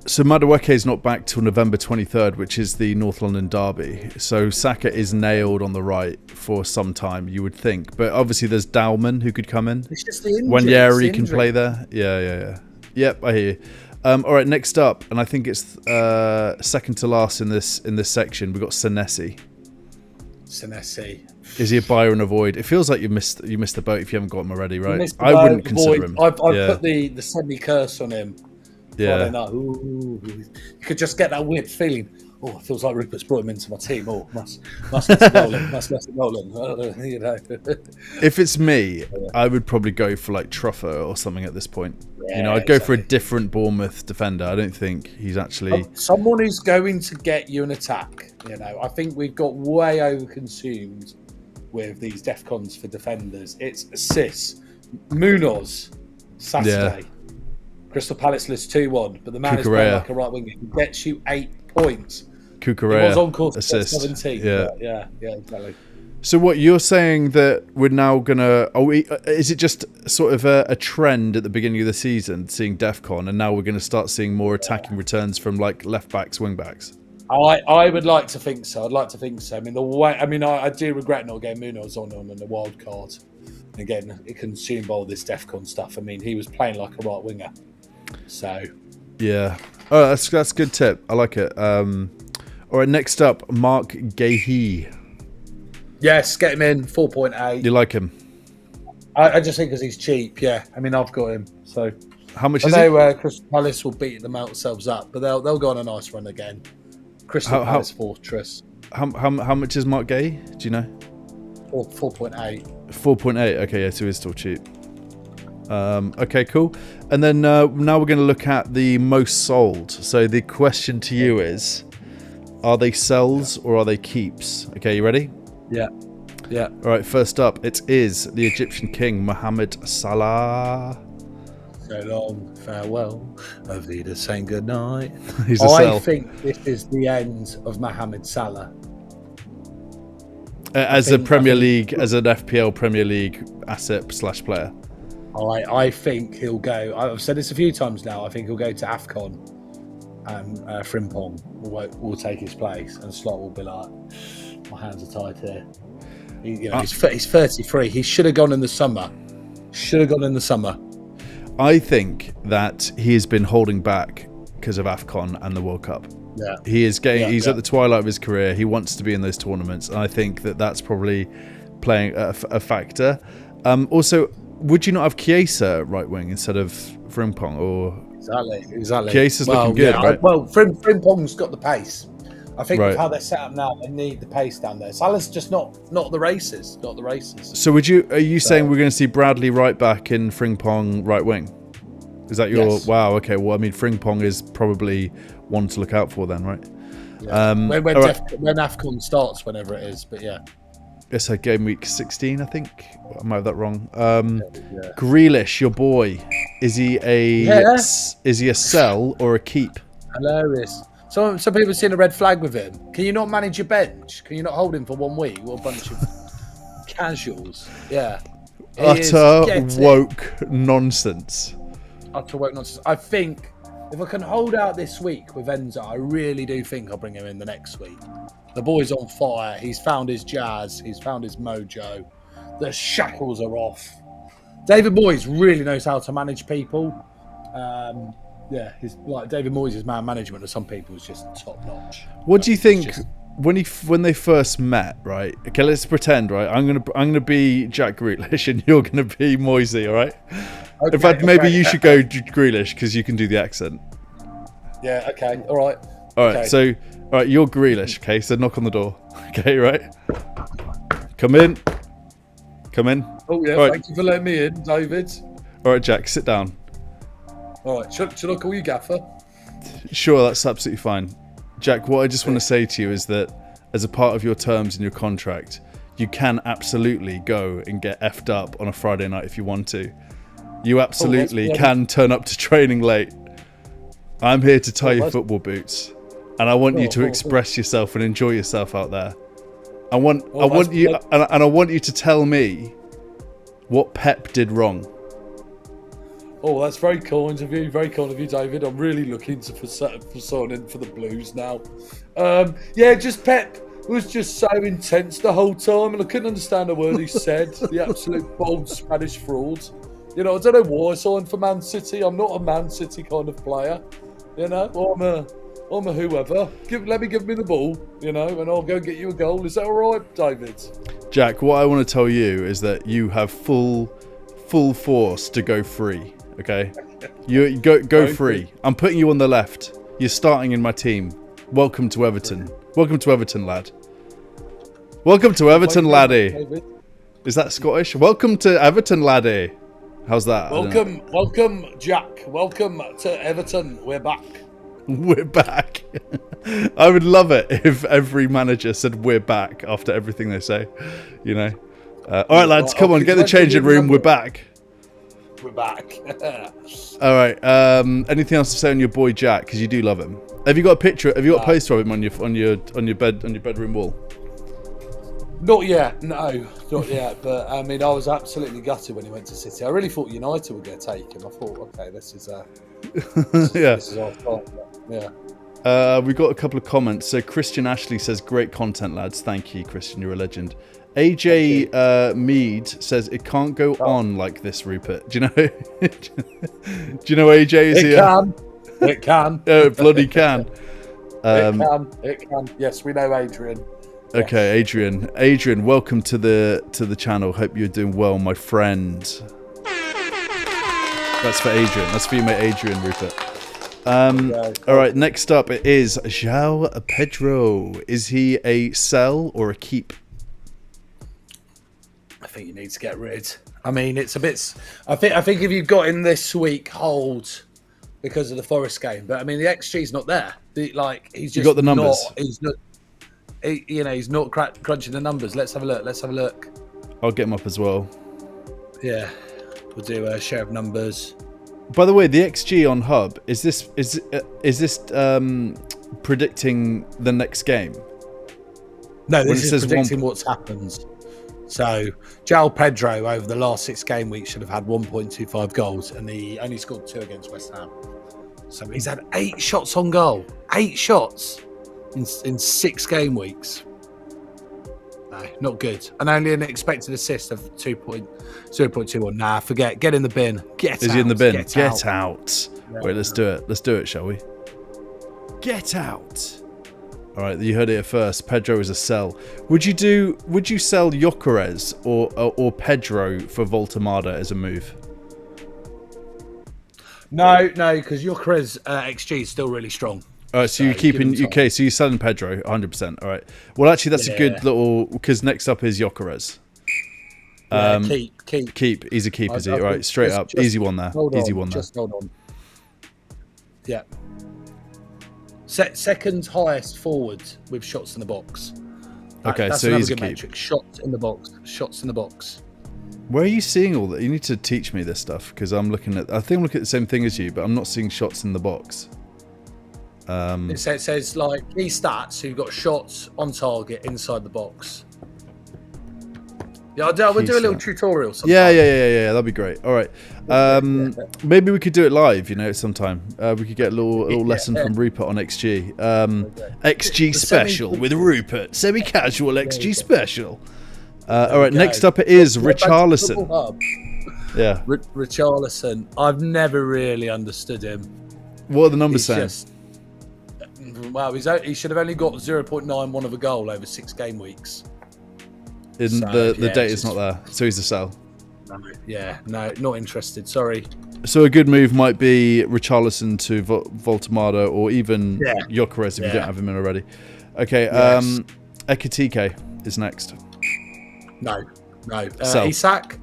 So Madueke is not back till November 23rd, which is the North London derby. So Saka is nailed on the right for some time, you would think. But obviously there's Dowman who could come in. It's just the injury. Wanyeri can play there. Yeah. Yep, I hear you. All right, next up, and I think it's second to last in this section. We've got Senesi. Is he a buy or an avoid? It feels like you missed the boat if you haven't got him already, right? I wouldn't consider him. I've put the semi-curse on him. Yeah. You could just get that weird feeling. Oh, it feels like Rupert's brought him into my team. Oh, must let it go in. Must let it go in. You know. If it's me, I would probably go for like Truffo or something at this point. Yeah, I'd go for a different Bournemouth defender. I don't think he's actually someone who's going to get you an attack. I think we've got way overconsumed with these DEFCONs for defenders. It's assists. Munoz, Saturday. Yeah. Crystal Palace lists 2-1, but the man is playing like a right winger. He gets you 8 points. Cucurella, he was on course assist. 17. Yeah, exactly. So what you're saying that we're now gonna? Is it just sort of a trend at the beginning of the season, seeing DEFCON, and now we're going to start seeing more attacking returns from like left backs, wing backs? I would like to think so. I'd like to think so. I do regret not getting Munoz on the wild card. Again, it consumed all this DEFCON stuff. I mean, he was playing like a right winger. So yeah. Oh, that's a good tip. I like it. All right, next up, Mark Gahey. Yes, get him in 4.8. You like him? I just think because he's cheap. Yeah, I mean I've got him. So how much is he? I know Crystal Palace will beat themselves up, but they'll go on a nice run again. Crystal Palace Fortress. How much is Mark Gahey? Do you know? 4.8. 4.8. Okay, yeah, so he's still cheap. Okay, cool. And then now we're going to look at the most sold. So the question to you is, are they sells or are they keeps? Okay, you ready? Yeah. All right, first up, it is the Egyptian king, Mohamed Salah. So long, farewell, Avida saying goodnight. He's a sell. I think this is the end of Mohamed Salah. As an FPL Premier League asset / player. I think he'll go. I've said this a few times now. I think he'll go to AFCON Frimpong will take his place, and Slot will be like, my hands are tied here. He's 33. He should have gone in the summer. I think that he has been holding back because of AFCON and the World Cup. Yeah, he's at the twilight of his career. He wants to be in those tournaments, and I think that that's probably playing a factor. Also, would you not have Chiesa right wing instead of Frimpong? Or exactly. Chiesa's looking good, right? Frimpong's got the pace. I think Right. with how they're set up now, they need the pace down there. Salah's just not the races. So are you saying we're going to see Bradley right back in Frimpong right wing? Is that your Yes. wow? Okay, well, I mean, Frimpong is probably one to look out for then, right? Yeah. When all right. AFCON starts, whenever it is, but yeah. It's a Gameweek 16, I think. I might have that wrong. Grealish, your boy, is he a sell or a keep? Hilarious. Some people have seen a red flag with him. Can you not manage your bench? Can you not hold him for 1 week? What a bunch of casuals. Yeah. Utter woke nonsense. Utter woke nonsense. I think if I can hold out this week with Enzo, I really do think I'll bring him in the next week. The boy's on fire. He's found his jazz. He's found his mojo. The shackles are off. David Moyes really knows how to manage people. He's like David Moyes' man management of some people is just top notch. What do you think when they first met? Right. Okay, let's pretend. Right. I'm gonna be Jack Grealish and you're gonna be Moisey. All right. Okay, in fact, maybe you should go Grealish because you can do the accent. Yeah. Okay. All right. All right. Okay. So, all right, you're Grealish. Okay. So knock on the door. Okay. Right. Come in. Oh yeah. Right. Thank you for letting me in, David. All right, Jack. Sit down. All right. Should I call you Gaffer? Sure, that's absolutely fine. Jack, what I just want to say to you is that as a part of your terms in your contract, you can absolutely go and get effed up on a Friday night if you want to. You absolutely can turn up to training late. I'm here to tie your football boots, and I want you to express yourself and enjoy yourself out there. I want you to tell me what Pep did wrong. Oh, that's very kind of you. Very kind of you, David. I'm really looking for signing for the Blues now. Just Pep was just so intense the whole time, and I couldn't understand a word he said. The absolute bold Spanish fraud. I don't know why I signed for Man City. I'm not a Man City kind of player. I'm a whoever. Let me give me the ball, and I'll go get you a goal. Is that all right, David? Jack, what I want to tell you is that you have full force to go free. Okay, you go free. I'm putting you on the left. You're starting in my team. Welcome to Everton. Welcome to Everton, lad. Welcome to Everton, laddie. Is that Scottish? Welcome to Everton, laddie. How's that? Welcome, Jack. Welcome to Everton. We're back. We're back. I would love it if every manager said we're back after everything they say. All right, lads, come on, get the changing room. We're back. We're back. All right. Anything else to say on your boy Jack? Because you do love him. Have you got a picture? Have you got a poster of him on your bedroom wall? Not yet. No, not yet. But I mean, I was absolutely gutted when he went to City. I really thought United would get taken. I thought, okay, this is this is our time. Yeah. We got a couple of comments. So Christian Ashley says, "Great content, lads. Thank you, Christian. You're a legend." AJ Mead says it can't go on like this, Rupert. Do you know? Do you know AJ is here? It can. It bloody can. It can. Yes, we know Adrian. Okay, Adrian. Adrian, welcome to the channel. Hope you're doing well, my friend. That's for Adrian. That's for you, mate, Adrian, Rupert. All right, next up it is João Pedro. Is he a sell or a keep? I think you need to get rid. I mean, it's a bit. I think if you've got him this week, hold because of the Forest game. But I mean, the XG's not there. He's just you got the numbers. He's not. He's not crunching the numbers. Let's have a look. I'll get him up as well. Yeah, we'll do a share of numbers. By the way, the XG on Hub is this predicting the next game? No, this is predicting what's happened. So, João Pedro over the last 6 game weeks should have had 1.25 goals, and he only scored 2 against West Ham. So he's had 8 shots on goal. 8 shots in 6 game weeks. No, not good. And only an expected assist of 0.21. Nah, forget. Get in the bin. Is he in the bin? Get out. Wait, let's do it. Let's do it, shall we? Get out. All right, you heard it first. Pedro is a sell. Would you sell Gyökeres or Pedro for Voltemada as a move? No, because Gyökeres XG is still really strong. All right, so you're keeping UK. So you're selling Pedro 100%. All right. Well, actually, that's a good little, because next up is Gyökeres. Keep. He's a keep, is he? All right, straight up. Easy one there. Easy one there. Just hold on. Yeah. Second highest forward with shots in the box. Okay, that's so he's a good keep. Metric. Shots in the box. Shots in the box. Where are you seeing all that? You need to teach me this stuff, because I think I'm looking at the same thing as you, but I'm not seeing shots in the box. It says like key stats. So you've got shots on target inside the box. Yeah, we'll do a little tutorial sometime. Yeah. That'd be great. All right. Maybe we could do it live, sometime. We could get a little lesson from Rupert on XG. XG special with Rupert. Semi-casual XG special. All right, next up it is Richarlison. Yeah. Richarlison. I've never really understood him. What are the numbers saying? He should have only got 0.91 of a goal over 6 game weeks. The data's not there, so he's a sell. No, not interested. Sorry. So a good move might be Richarlison to Voltemada, or even Gyökeres if you don't have him in already. Okay, Ekitike is next. No. Isak.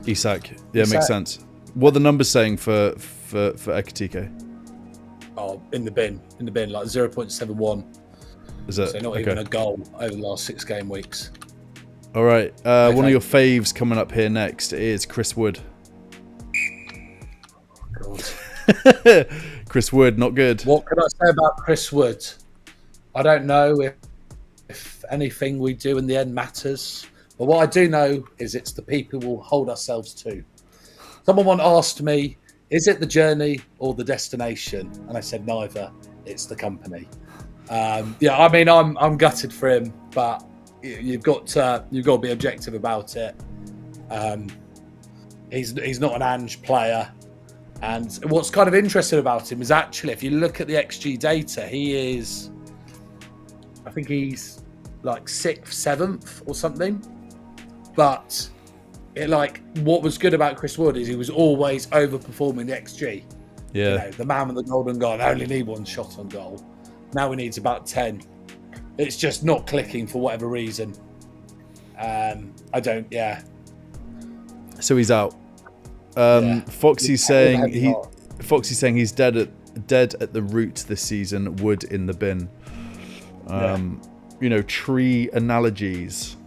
Yeah, makes sense. What are the numbers saying for Ekitike? Oh, in the bin, like 0.71. Is it? So not even a goal over the last 6 game weeks. All right. One of your faves coming up here next is Chris Wood. Oh, God. Chris Wood, not good. What can I say about Chris Wood? I don't know if anything we do in the end matters. But what I do know is it's the people we'll hold ourselves to. Someone asked me, is it the journey or the destination? And I said neither. It's the company. I'm gutted for him, but you've got to be objective about it. He's not an Ange player, and what's kind of interesting about him is actually, if you look at the XG data, I think he's like 6th, 7th or something. But what was good about Chris Wood is he was always overperforming the XG. Yeah, the man with the golden goal. I only need 1 shot on goal. Now he needs about 10. It's just not clicking for whatever reason. So he's out. Foxy's saying he's dead at the root this season. Wood in the bin. Tree analogies,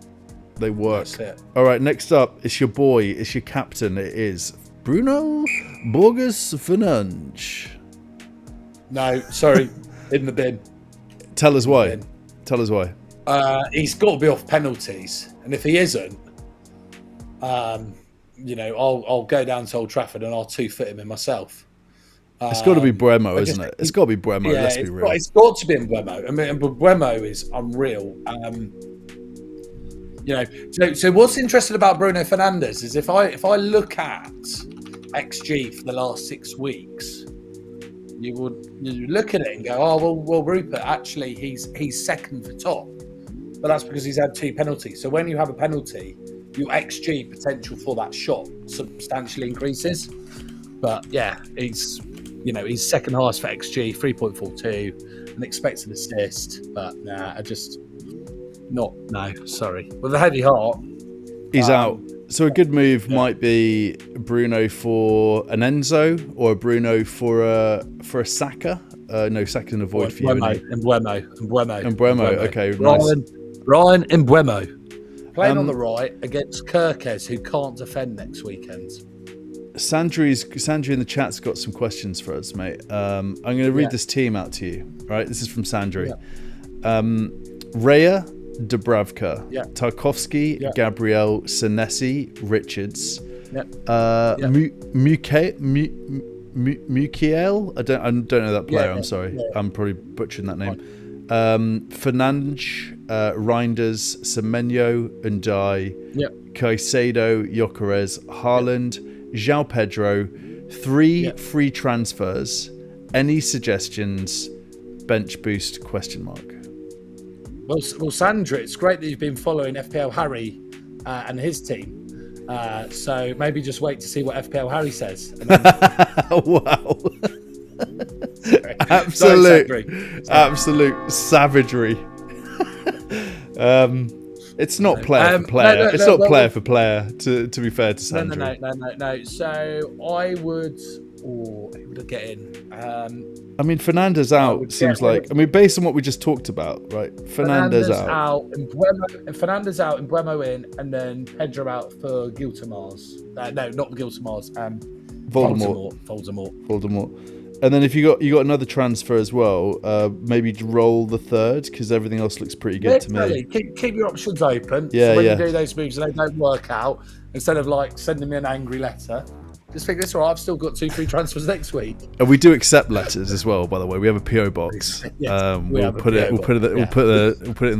they work. All right, next up, it's your boy, it's your captain. It is Bruno Borges Fernandes. No, sorry, in the bin. Tell us why. He's got to be off penalties, and if he isn't, I'll go down to Old Trafford and I'll 2-foot him in myself. It's got to be Buemo, isn't it? It's got to be Buemo. Yeah, let's be real. It's got to be Buemo. I mean, Buemo is unreal. So what's interesting about Bruno Fernandes is if I look at XG for the last 6 weeks, you look at it and go, well, Rupert, actually he's second for top, but that's because he's had 2 penalties. So when you have a penalty, your XG potential for that shot substantially increases. But yeah, he's second highest for XG, 3.42, an expected assist. But sorry. With a heavy heart, he's out. So a good move might be Bruno for an Enzo, or a Bruno for a Saka. No, Saka's in a void for you. Mbeumo. Okay, Ryan Mbeumo. Playing on the right against Kirkes, who can't defend next weekend. Sandri in the chat's got some questions for us, mate. I'm going to read this team out to you. Right, this is from Sandri. Raya, Dubravka, Tarkovsky, Gabriel, Senesi, Richards, Mukiel. I don't know that player. Yeah, I'm sorry. yeah. I'm probably butchering that name. Fernandes, Reinders, Semenyo, Undai, Caicedo, Gyökeres, Haaland, João Pedro. 3 free transfers. Any suggestions? Bench boost ? Well, Sandra, it's great that you've been following FPL Harry and his team. So maybe just wait to see what FPL Harry says. And then... Wow. Absolute savagery. It's not player for player. It's not player for player. To be fair to Sandra. No. So I would. Who would I get in? I mean, Fernandes out seems like. I mean, based on what we just talked about, right? Fernandes out. Fernandes out, and Mbeumo in, and then Pedro out for Giltamars. No, not Giltamars. Voldemort. And then if you got another transfer as well, maybe roll the third because everything else looks pretty good to me. Keep your options open. Yeah, so when you do those moves and they don't work out, instead of like sending me an angry letter, just think it's all right. I've still got 2 free transfers next week. And we do accept letters as well. By the way, we have a PO box. Yes, we'll put it in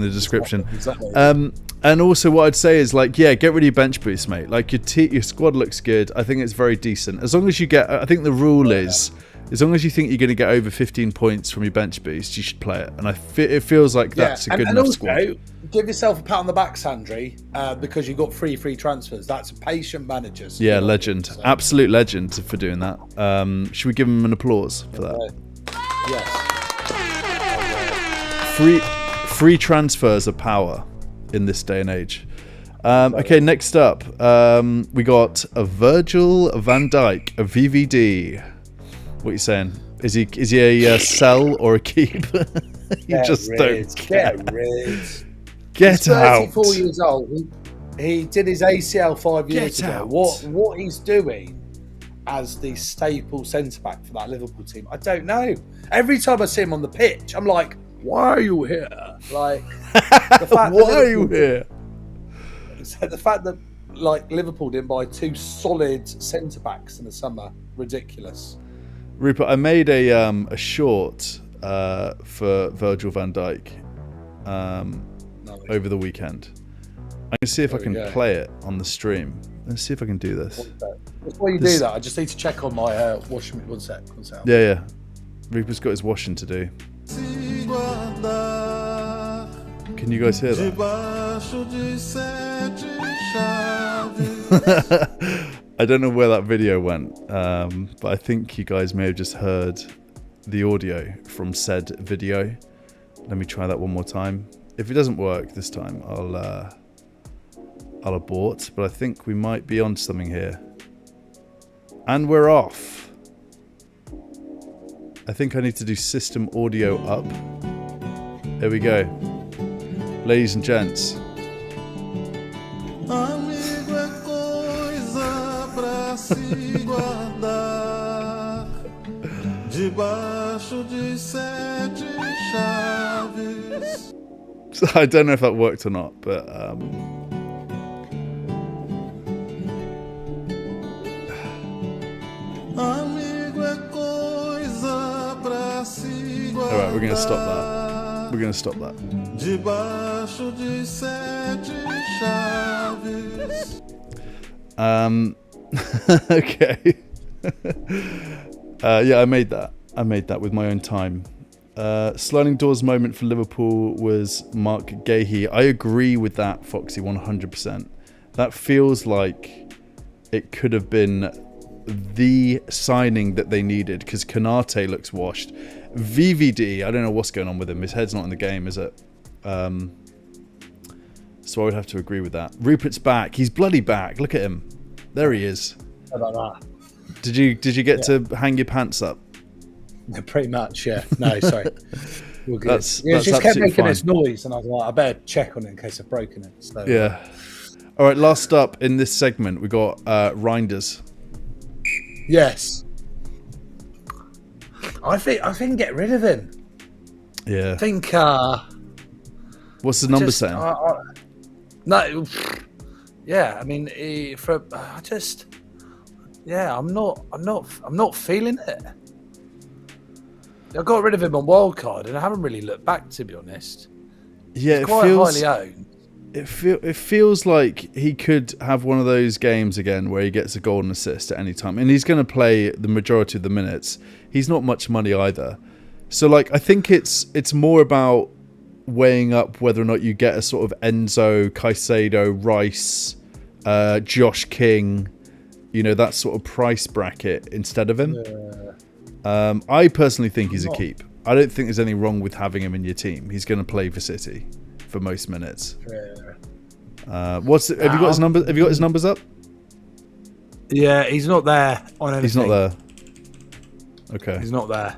the description. Exactly. And also, what I'd say is get rid of your bench boost, mate. Like your squad looks good. I think it's very decent. As long as you get, I think the rule is, as long as you think you're going to get over 15 points from your bench boost, you should play it. And it feels like that's a good enough squad. Give yourself a pat on the back, Sandri, because you got 3 free transfers. That's a patient manager. Yeah, legend. So. Absolute legend for doing that. Should we give him an applause for that? Yes. Free transfers are power in this day and age. Okay, next up, we got a Virgil van Dijk, a VVD. What are you saying? Is he a sell or a keep? You just don't care. Get out. He's 34 years old. He did his ACL 5 years ago. What he's doing as the staple centre-back for that Liverpool team, I don't know. Every time I see him on the pitch, I'm like, why are you here? Like, the fact why are you here? So the fact that Liverpool didn't buy 2 solid centre-backs in the summer, ridiculous. Rupert, I made a short for Virgil van Dijk over the weekend. I'm going to see if I can play it on the stream. Let's see if I can do this. Before you do that, I just need to check on my washing machine. One sec. Yeah. Rupert's got his washing to do. Can you guys hear that? I don't know where that video went, but I think you guys may have just heard the audio from said video. Let me try that one more time. If it doesn't work this time, I'll abort, but I think we might be on something here. And we're off. I think I need to do system audio up. There we go. Ladies and gents. So I don't know if that worked or not, but alright, we're gonna stop that. Okay. Yeah, I made that with my own time. Sliding doors moment for Liverpool was Mark Gahey. I agree with that, Foxy, 100%. That feels like it could have been the signing that they needed because Konate looks washed. VVD, I don't know what's going on with him. His head's not in the game, is it? So I would have to agree with that. Rupert's back. He's bloody back. Look at him. There he is. How about that? Did you get to hang your pants up? Yeah, pretty much, yeah. No, sorry. We're good. That's just kept making fine. this noise, and I was like, I better check on it in case I've broken it. So, yeah. All right, last up in this segment, we got Reinders. Yes. I think get rid of him. Yeah. I think. What's the number saying? No. Yeah, I mean, yeah, I'm not feeling it. I got rid of him on wildcard, and I haven't really looked back, to be honest. Yeah, He's quite highly owned. It feels like he could have one of those games again where he gets a goal and assist at any time, and he's going to play the majority of the minutes. He's not much money either, so like I think it's more about weighing up whether or not you get a sort of Enzo, Caicedo, Rice, Josh King, that sort of price bracket instead of him. Yeah. I personally think he's a keep. I don't think there's anything wrong with having him in your team. He's going to play for City for most minutes. Yeah. Have you got his numbers? Have you got his numbers up? Yeah, he's not there on anything. He's not there. Okay. He's not there.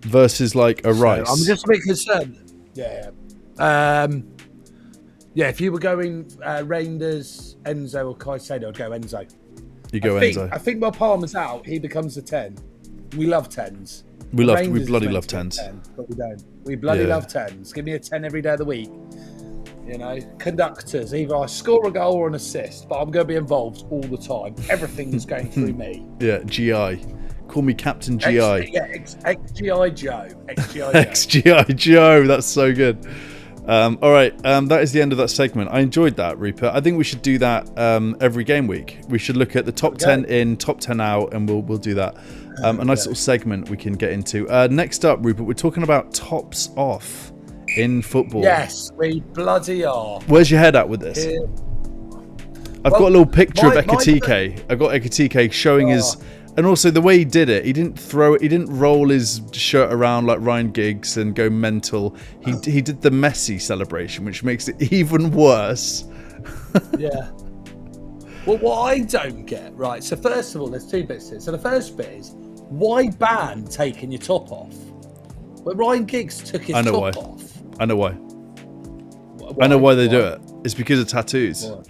Versus like a Rice. I'm just a bit concerned. Yeah. Yeah, if you were going Reinders, Enzo or Caicedo, I'd go Enzo. You go Enzo. I think while Palmer's out, he becomes a 10. We love 10s. We bloody love 10s. 10, but we don't. We bloody love 10s. Give me a 10 every day of the week. Conductors. Either I score a goal or an assist, but I'm going to be involved all the time. Everything is going through me. Yeah, GI. Call me Captain GI. XGI Joe. XGI Joe. That's so good. All right, that is the end of that segment. I enjoyed that, Rupert. I think we should do that every game week. We should look at the top 10 in, top 10 out, and we'll do that. A nice little segment we can get into. Next up, Rupert, we're talking about tops off in football. Yes, we bloody are. Where's your head at with this? I've got a little picture of Ekitike. I've got Ekitike showing his... And also the way he did it, he didn't roll his shirt around like Ryan Giggs and go mental. He did the Messi celebration, which makes it even worse. Yeah. Well, what I don't get, right, so first of all, there's two bits here. So the first bit is, why ban taking your top off? Well, Ryan Giggs took his top off. I know why. I know why they do it. It's because of tattoos. Why?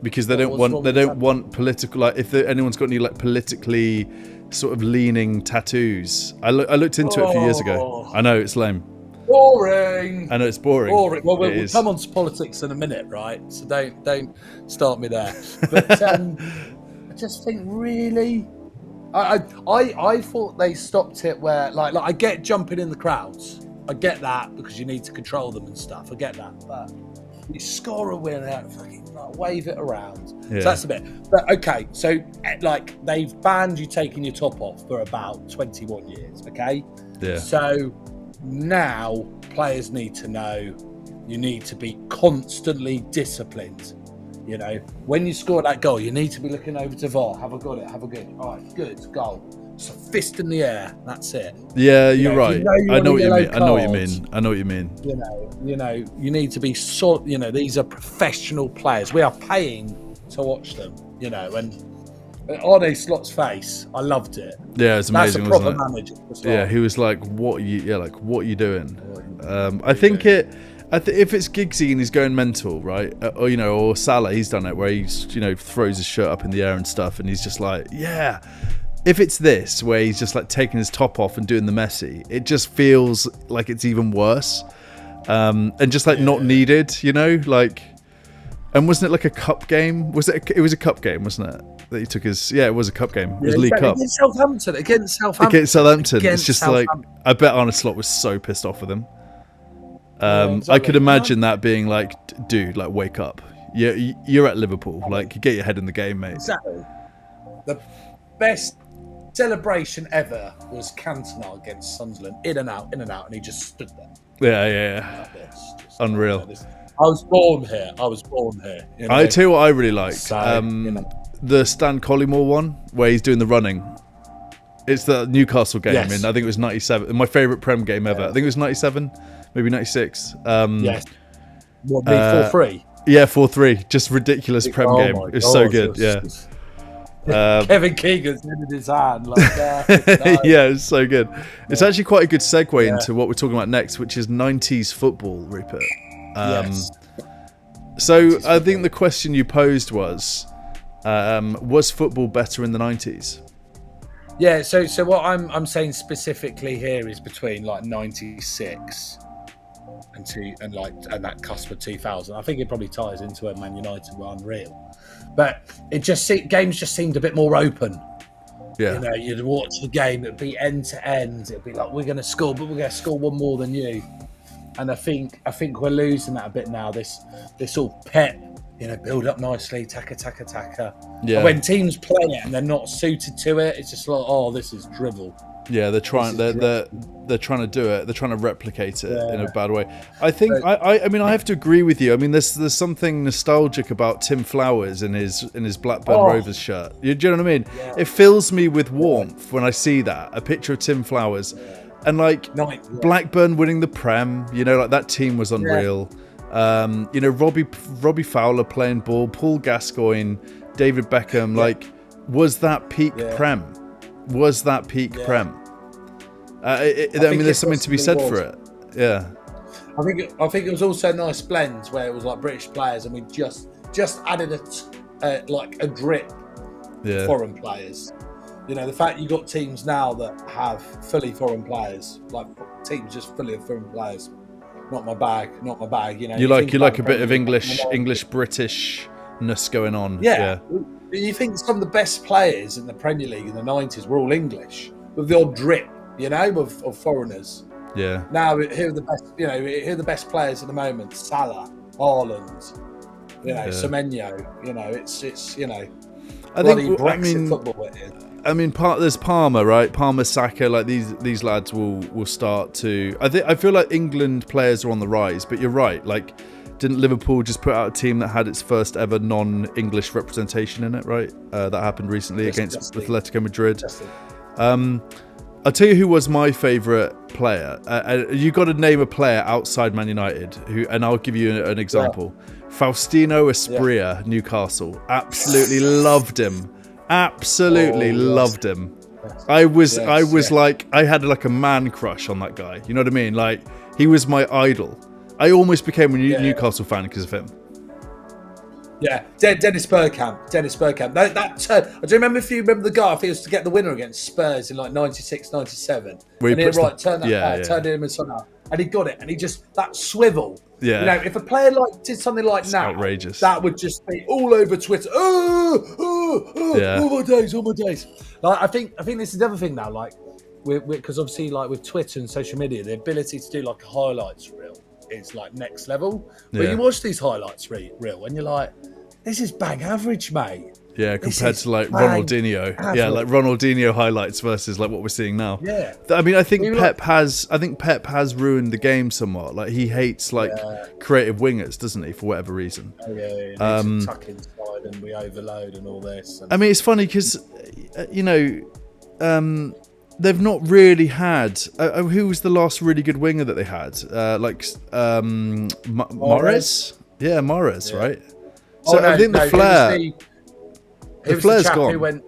Because they don't want political, like if anyone's got any like politically sort of leaning tattoos. I looked into it a few years ago. I know it's lame. Boring. I know it's boring. Well, we'll come on to politics in a minute, right? So don't start me there. But I just think really, I thought they stopped it where like I get jumping in the crowds. I get that because you need to control them and stuff. I get that, but you score a winner, fucking wave it around. Yeah. So that's a bit. But okay, so like they've banned you taking your top off for about 21 years. Okay. Yeah. So now players need to know you need to be constantly disciplined. When you score that goal, you need to be looking over to VAR. Have a good. All right, good goal. It's a fist in the air. That's it. Yeah, you're right. I know what you mean. I know what you mean. You need to be these are professional players. We are paying to watch them. And Arne Slot's face, I loved it. Yeah, it's amazing. That's a proper wasn't it? manager. Yeah, he was like, "What are you? Yeah, like what are you doing?" I think if it's Giggsy and he's going mental, right? Or Salah, he's done it where he's throws his shirt up in the air and stuff, and he's just like, yeah. If it's this, where he's just like taking his top off and doing the Messi, it just feels like it's even worse. And just like not needed, like, and wasn't it like a cup game? It was a cup game, wasn't it? That he took his, it was a cup game. It was League Cup. Against Southampton. It's just like, I bet Arne Slot was so pissed off with him. I could imagine that being like, dude, like wake up. You're at Liverpool. Like, get your head in the game, mate. Exactly. The best celebration ever was Cantona against Sunderland, in and out, and he just stood there. Yeah. Unreal. I was born here. I tell you what I really liked. The Stan Collymore one, where he's doing the running. It's the Newcastle game, and I think it was 97. My favourite Prem game ever. I think it was 97, maybe 96. Yes. What, 4-3? Yeah, 4-3. Just ridiculous Prem game. It was so good. Kevin Keegan's in his hand like that. Yeah, it's so good. It's actually quite a good segue into what we're talking about next, which is 90s football, Rupert. So I think the question you posed was football better in the 90s? Yeah, so what I'm saying specifically here is between like 96 and that cusp of 2000. I think it probably ties into when Man United were unreal, but games just seemed a bit more open. Yeah. You know, you'd watch the game, it'd be end to end. It'd be like, we're going to score, but we're going to score one more than you. And I think we're losing that a bit now. This all pep, you know, build up nicely, taka. Yeah. And when teams play it and they're not suited to it, it's just like, oh, this is drivel. Yeah, they're trying to do it. They're trying to replicate it in a bad way. I think I mean I have to agree with you. I mean there's something nostalgic about Tim Flowers in his Blackburn Rovers shirt. Do you know what I mean? Yeah. It fills me with warmth when I see that, a picture of Tim Flowers. And like Blackburn winning the Prem, you know, like that team was unreal. You know, Robbie Fowler playing ball, Paul Gascoigne, David Beckham, like was that peak Prem? Was that peak Prem? I mean, there's something to be said for it. Yeah. I think it was also nice blends where it was like British players, and we just added a drip of foreign players. You know, the fact you got teams now that have fully foreign players, like teams just fully of foreign players. Not my bag. You know, you like a bit of English Britishness going on. Yeah. You think some of the best players in the Premier League in the 90s were all English, with the odd drip, you know, of foreigners. Yeah. Now, who are the best? You know, who are the best players at the moment? Salah, Haaland, you know, Semenyo. You know, it's you know, I think. Brexit football it is. I mean, there's Palmer, right? Palmer, Saka, like these lads will start to. I feel like England players are on the rise, but you're right. Like, didn't Liverpool just put out a team that had its first ever non-English representation in it, right? That happened recently against Atletico Madrid. I'll tell you who was my favourite player. You got to name a player outside Man United, and I'll give you an example. Yeah. Faustino Asprilla, Newcastle. Absolutely loved him. Loved him. I was like, I had like a man crush on that guy. You know what I mean? Like, he was my idol. I almost became a Newcastle fan because of him. Yeah, Dennis Bergkamp. I do remember if you remember the guy. I think it was to get the winner against Spurs in like 96, 97. Turned him and son up, and he got it. And he just that swivel. Yeah. You know, if a player like did something like that, outrageous. That would just be all over Twitter. All my days. Like I think this is the other thing now. Like, because obviously, like with Twitter and social media, the ability to do like a highlights reel is like next level. But you watch these highlights reel and you're like, this is bang average, mate. Yeah, compared to like Ronaldinho. Average. Yeah, like Ronaldinho highlights versus like what we're seeing now. Yeah. I mean, I think Pep has ruined the game somewhat. Like he hates like creative wingers, doesn't he, for whatever reason? Oh, yeah. Tuck inside and we overload and all this. And... I mean, it's funny because you know, they've not really had. Who was the last really good winger that they had? Mahrez? Yeah, Mahrez, right? So I think the flair. The flair's gone.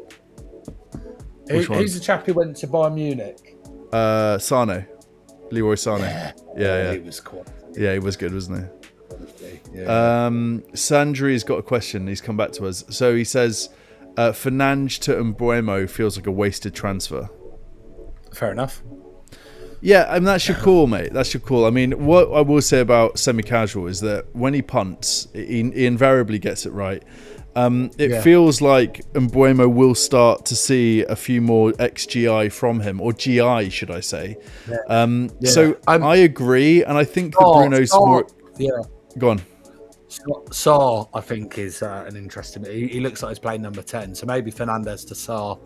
Who's the chap who went to Bayern Munich? Sane. Leroy Sane. Yeah. He was quite. Yeah, he was good, wasn't he? Yeah. Sandri's got a question. He's come back to us. So he says, Fernandes to Mbeumo feels like a wasted transfer. Fair enough. Yeah, I mean, that's your call, mate. That's your call. I mean, what I will say about semi-casual is that when he punts, he invariably gets it right. It feels like Mbeumo will start to see a few more XGI from him, or GI, should I say. So I agree, and I think that Bruno's more... Yeah. Go on. Sarr, I think, is an interesting... He looks like he's playing number 10, so maybe Fernandes to Sarr.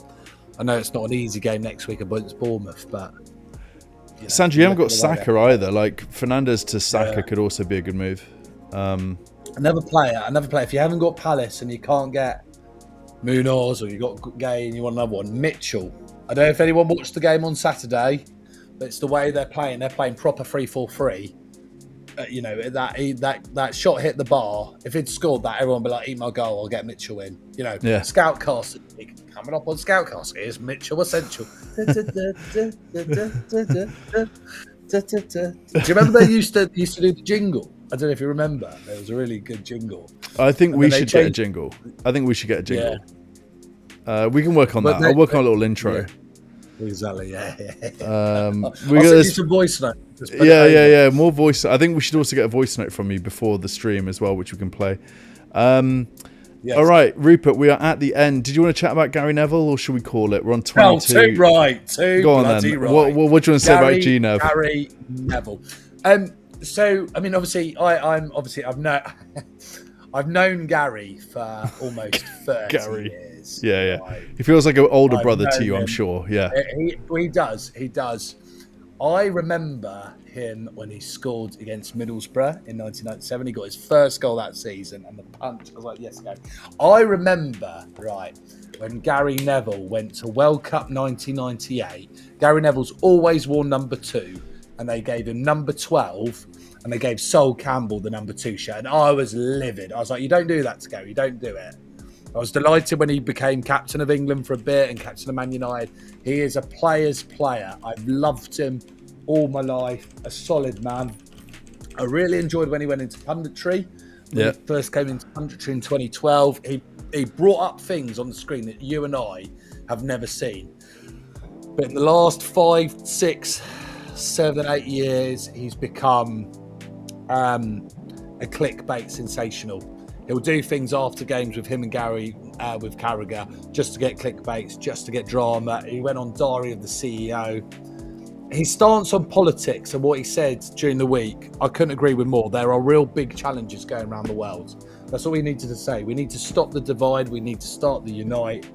I know it's not an easy game next week against Bournemouth, but... You know, Sandro, you haven't got Saka either. Like, Fernandes to Saka could also be a good move. Another player. If you haven't got Palace and you can't get Munoz, or you got Gay and you want another one, Mitchell. I don't know if anyone watched the game on Saturday, but it's the way they're playing. They're playing proper 3-4-3. You know, that shot hit the bar. If he'd scored that, everyone would be like, eat my goal, I'll get Mitchell in. You know, Scoutcast. Coming up on Scoutcast, here's Mitchell Essential. Do you remember they used to do the jingle? I don't know if you remember. There was a really good jingle. I think we should get a jingle. We can work on that. I'll work on a little intro. Exactly. Yeah. We I'll got send you this. some voice note. Yeah. More voice. I think we should also get a voice note from you before the stream as well, which we can play. Yes. All right, Rupert, we are at the end. Did you want to chat about Gary Neville, or should we call it? We're on 22. Oh, too right. Go on then. Right. What do you want to say about GNev? Gary Neville. So I mean, obviously, I've known Gary for almost 30 years. Yeah. Right? He feels like an older brother to you, I'm sure. Yeah. He does. I remember him when he scored against Middlesbrough in 1997. He got his first goal that season, and the punch. I was like, yes, Gary. I remember, right, when Gary Neville went to World Cup 1998. Gary Neville's always worn number 2, and they gave him number 12, and they gave Sol Campbell the number 2 shirt, and I was livid. I was like, you don't do that to Gary. You don't do it. I was delighted when he became captain of England for a bit and captain of Man United. He is a player's player. I've loved him all my life. A solid man. I really enjoyed when he went into punditry. When he first came into punditry in 2012. He brought up things on the screen that you and I have never seen. But in the last 5, 6, 7, 8 years, he's become a clickbait sensational. He'll do things after games with him and Gary, with Carragher, just to get clickbaits, just to get drama. He went on Diary of the CEO. His stance on politics and what he said during the week, I couldn't agree with more. There are real big challenges going around the world. That's all we needed to say. We need to stop the divide. We need to start the unite.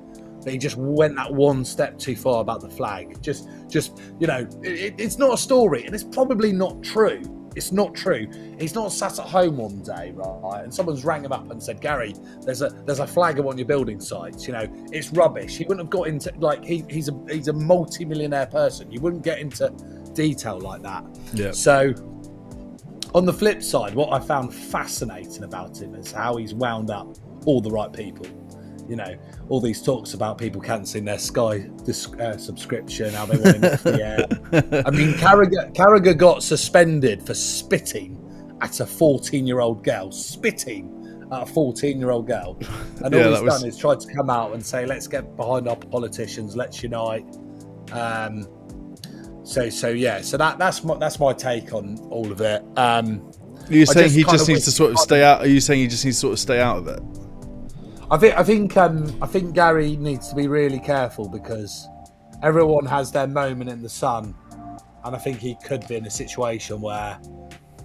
But he just went that one step too far about the flag. Just it's not a story, and it's probably not true. It's not true. He's not sat at home one day, right? And someone's rang him up and said, "Gary, there's a flag on your building sites. It's rubbish." He wouldn't have got into he's a multi-millionaire person. You wouldn't get into detail like that. Yeah. So, on the flip side, what I found fascinating about him is how he's wound up all the right people. All these talks about people cancelling their Sky subscription, how they want him off the air. I mean, Carragher got suspended for spitting at a 14-year-old girl. Spitting at a 14-year-old girl. And all he's done is tried to come out and say, let's get behind our politicians, let's unite. So that's my take on all of it. Are you saying he just needs to sort of stay out? Are you saying he just needs to sort of stay out of it? I think Gary needs to be really careful because everyone has their moment in the sun, and I think he could be in a situation where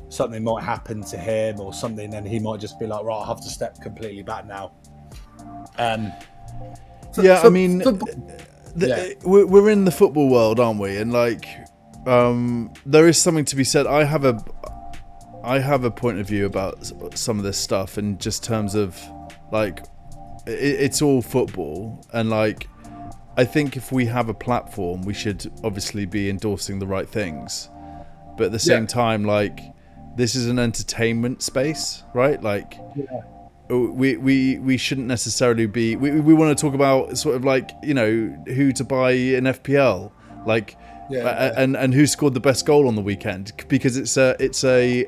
something might happen to him or something, and he might just be like, right, I have to step completely back now. We're in the football world, aren't we? And there is something to be said. I have a point of view about some of this stuff, in just terms of it's all football, and I think if we have a platform, we should obviously be endorsing the right things, but at the same time, this is an entertainment space, right? We shouldn't necessarily be. We want to talk about sort of who to buy in FPL, and who scored the best goal on the weekend, because it's a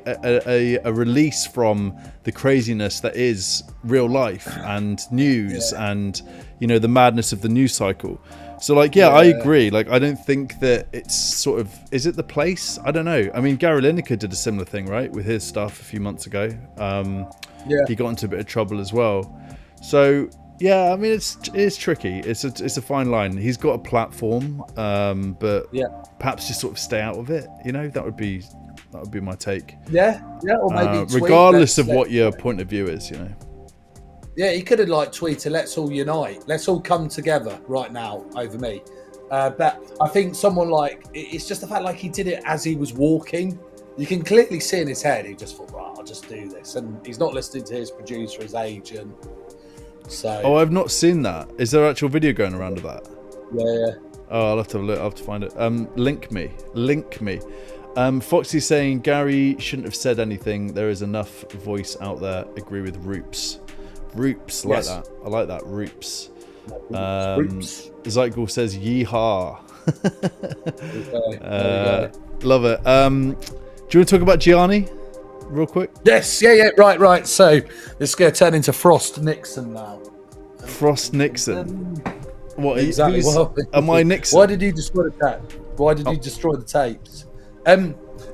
release from the craziness that is real life and news and the madness of the news cycle. So I agree. I don't think that it's sort of, is it the place? I don't know. I mean, Gary Lineker did a similar thing, right, with his stuff a few months ago. He got into a bit of trouble as well. So yeah, I mean, it's tricky. It's a fine line. He's got a platform, but perhaps just sort of stay out of it. That would be my take. Yeah, or maybe regardless of what your point of view is, Yeah, he could have tweeted, "Let's all unite. Let's all come together right now over me." But I think someone it's just the fact he did it as he was walking. You can clearly see in his head he just thought, right, I'll just do this, and he's not listening to his producer, his agent. So. I've not seen that. Is there actual video going around of that? Yeah. Oh, I'll have to have a look. I'll have to find it. Link me. Foxy's saying Gary shouldn't have said anything. There is enough voice out there. Agree with Roops. Like that. I like that. Roops. Zykel says yeehaw. Love it. Do you want to talk about Gianni real quick? Yes, yeah, right. So this is going to turn into Frost Nixon now. Frost Nixon. What exactly. am I Nixon? Why did you destroy the tape? Why did you destroy the tapes?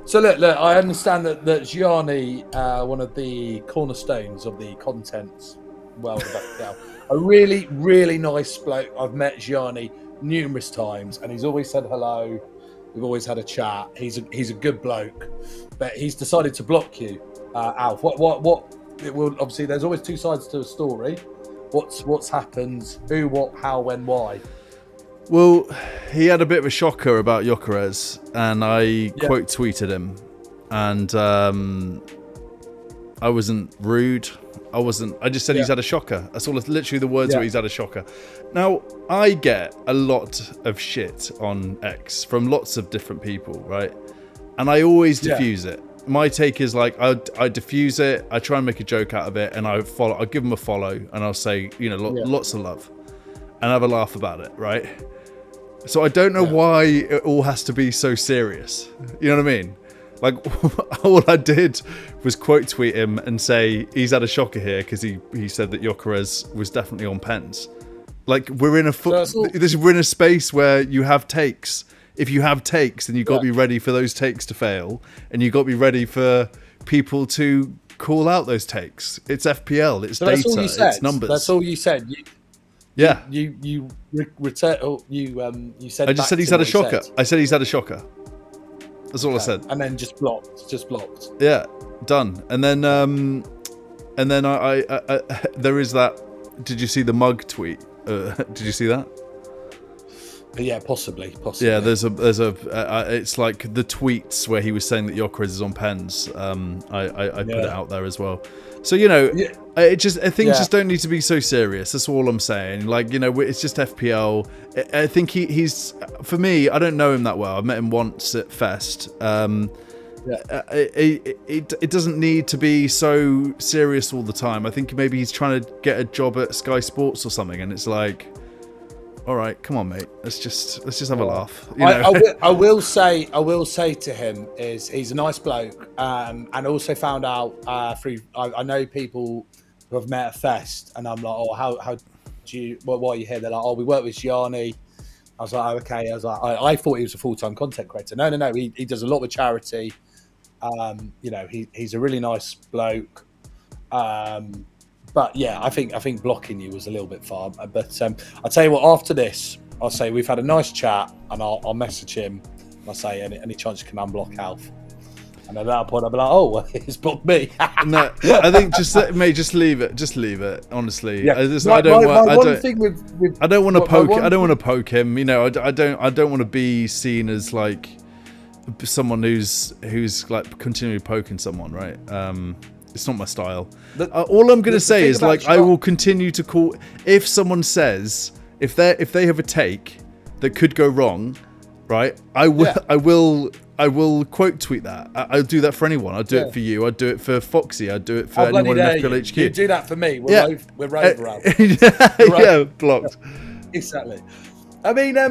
So look, I understand that Gianni, one of the cornerstones of the contents world of FPL, a really, really nice bloke. I've met Gianni numerous times, and he's always said hello. We've always had a chat. He's a good bloke, but he's decided to block you, Alf. What? It will obviously. There's always two sides to a story. What's happened? Who? What? How? When? Why? Well, he had a bit of a shocker about Gyökeres, and I quote tweeted him, and I wasn't rude. I just said he's had a shocker. That's all. Literally the words were he's had a shocker. Now, I get a lot of shit on X from lots of different people, right? And I always diffuse it. My take is like I diffuse it. I try and make a joke out of it, and I'll give them a follow, and I'll say lots of love, and have a laugh about it, right? So I don't know why it all has to be so serious. You know what I mean? Like, all I did was quote tweet him and say he's had a shocker here because he said that Gyökeres was definitely on pens. Like, we're in a space where you have takes. If you have takes, then you've got to be ready for those takes to fail, and you've got to be ready for people to call out those takes. It's FPL, it's data, it's numbers. That's all you said. You said. I just said he's had a shocker. I said he's had a shocker. That's all I said. And then just blocked. Yeah, done. And then I there is that. Did you see the mug tweet? Did you see that? Yeah, possibly. Yeah, there's a it's like the tweets where he was saying that Gyökeres is on pens. I put it out there as well. So things just don't need to be so serious. That's all I'm saying. Like, it's just FPL. I think he's for me. I don't know him that well. I've met him once at Fest. It doesn't need to be so serious all the time. I think maybe he's trying to get a job at Sky Sports or something, and it's like, all right, come on, mate. Let's just have a laugh. I will say to him is he's a nice bloke, and also found out through I know people who have met at Fest, and I'm like, oh, how do you? Why are you here? They're like, oh, we work with Gianni. I was like, oh, okay. I was like, I thought he was a full-time content creator. No. He does a lot with charity. He's a really nice bloke. But yeah, I think blocking you was a little bit far. But I'll tell you what, after this, I'll say we've had a nice chat, and I'll message him. And I'll say any chance you can unblock Alf. And at that point, I'll be like, oh, well, he's blocked me. No, I think just leave it. Just leave it. Honestly, yeah. I don't want to poke him. I don't want to be seen as like someone who's like continually poking someone, right? It's not my style. All I'm going to say is like I will continue to call if someone says if they have a take that could go wrong, right? I will quote tweet that. I'll do that for anyone. I'll do it for you. I'll do it for Foxy. I'll do it for anyone in FPL HQ. You do that for me. We're over out. Yeah, blocked. Exactly. I mean, I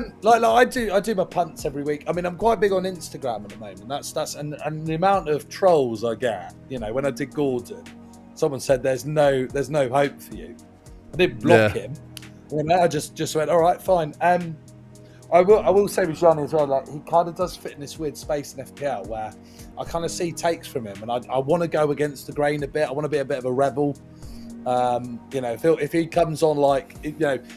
do my punts every week. I mean, I'm quite big on Instagram at the moment. That's and the amount of trolls I get. When I did Gordon, someone said there's no hope for you. I didn't block him. I just went, all right, fine. I will say with Gianni as well, like he kind of does fit in this weird space in FPL where I kind of see takes from him, and I want to go against the grain a bit. I want to be a bit of a rebel. If he comes on like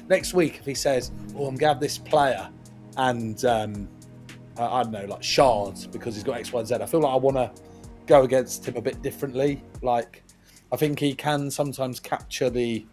next week, if he says, "Oh, I'm gonna have this player," and I don't know, like shards because he's got X, Y, Z, I feel like I want to go against him a bit differently. Like I think he can sometimes capture the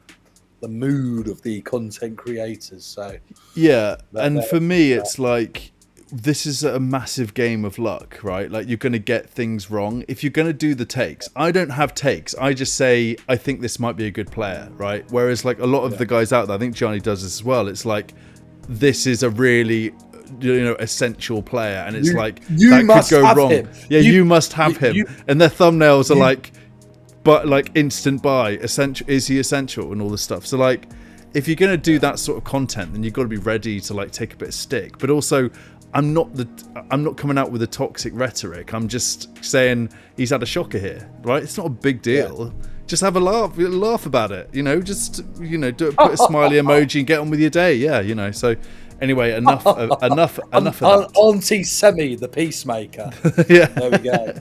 mood of the content creators. So yeah, and for me, it's like this is a massive game of luck, right? Like you're going to get things wrong. If you're going to do the takes, I don't have takes. I just say, I think this might be a good player, right? Whereas like a lot of the guys out there, I think Johnny does this as well. It's like, this is a really, essential player. And it's that could go wrong. Him. Yeah, you must have him. And their thumbnails are like, but like instant buy, essential. Is he essential and all this stuff? So like, if you're going to do that sort of content, then you've got to be ready to like take a bit of stick. But also, I'm not coming out with a toxic rhetoric. I'm just saying he's had a shocker here, right? It's not a big deal. just have a laugh about it. Just put a smiley emoji and get on with your day. Yeah, So anyway, enough of that. Auntie Semi, the peacemaker. Yeah, there we go.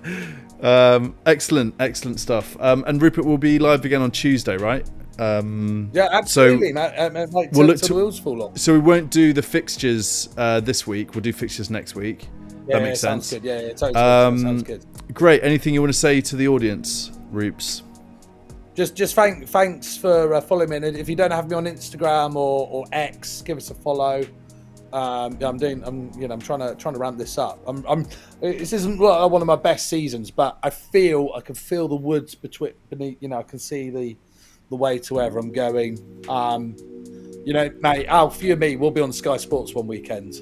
Excellent stuff. And Rupert will be live again on Tuesday, right? Yeah, absolutely. We'll look to wheels fall off. So we won't do the fixtures this week. We'll do fixtures next week. Yeah, that makes sense. Sounds good. Yeah, totally. Sounds good. Great. Anything you want to say to the audience, Roops? Just thanks for following me. And if you don't have me on Instagram or X, give us a follow. I'm trying to ramp this up. This isn't one of my best seasons, but I can feel the woods beneath. I can see the way to wherever I'm going. Mate, Alf, you and me, we'll be on Sky Sports one weekend.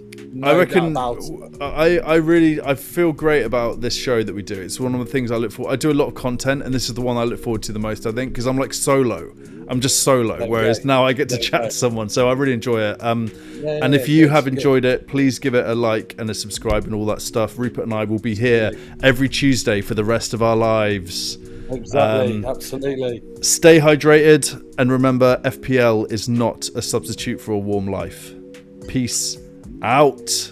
I reckon. I feel great about this show that we do. It's one of the things I look for. I do a lot of content, and this is the one I look forward to the most. I think because I'm like solo. I'm just solo. Whereas now I get to chat to someone, so I really enjoy it. And if you have enjoyed it, please give it a like and a subscribe and all that stuff. Rupert and I will be here every Tuesday for the rest of our lives. Exactly, absolutely. Stay hydrated, and remember, FPL is not a substitute for a warm life. Peace out.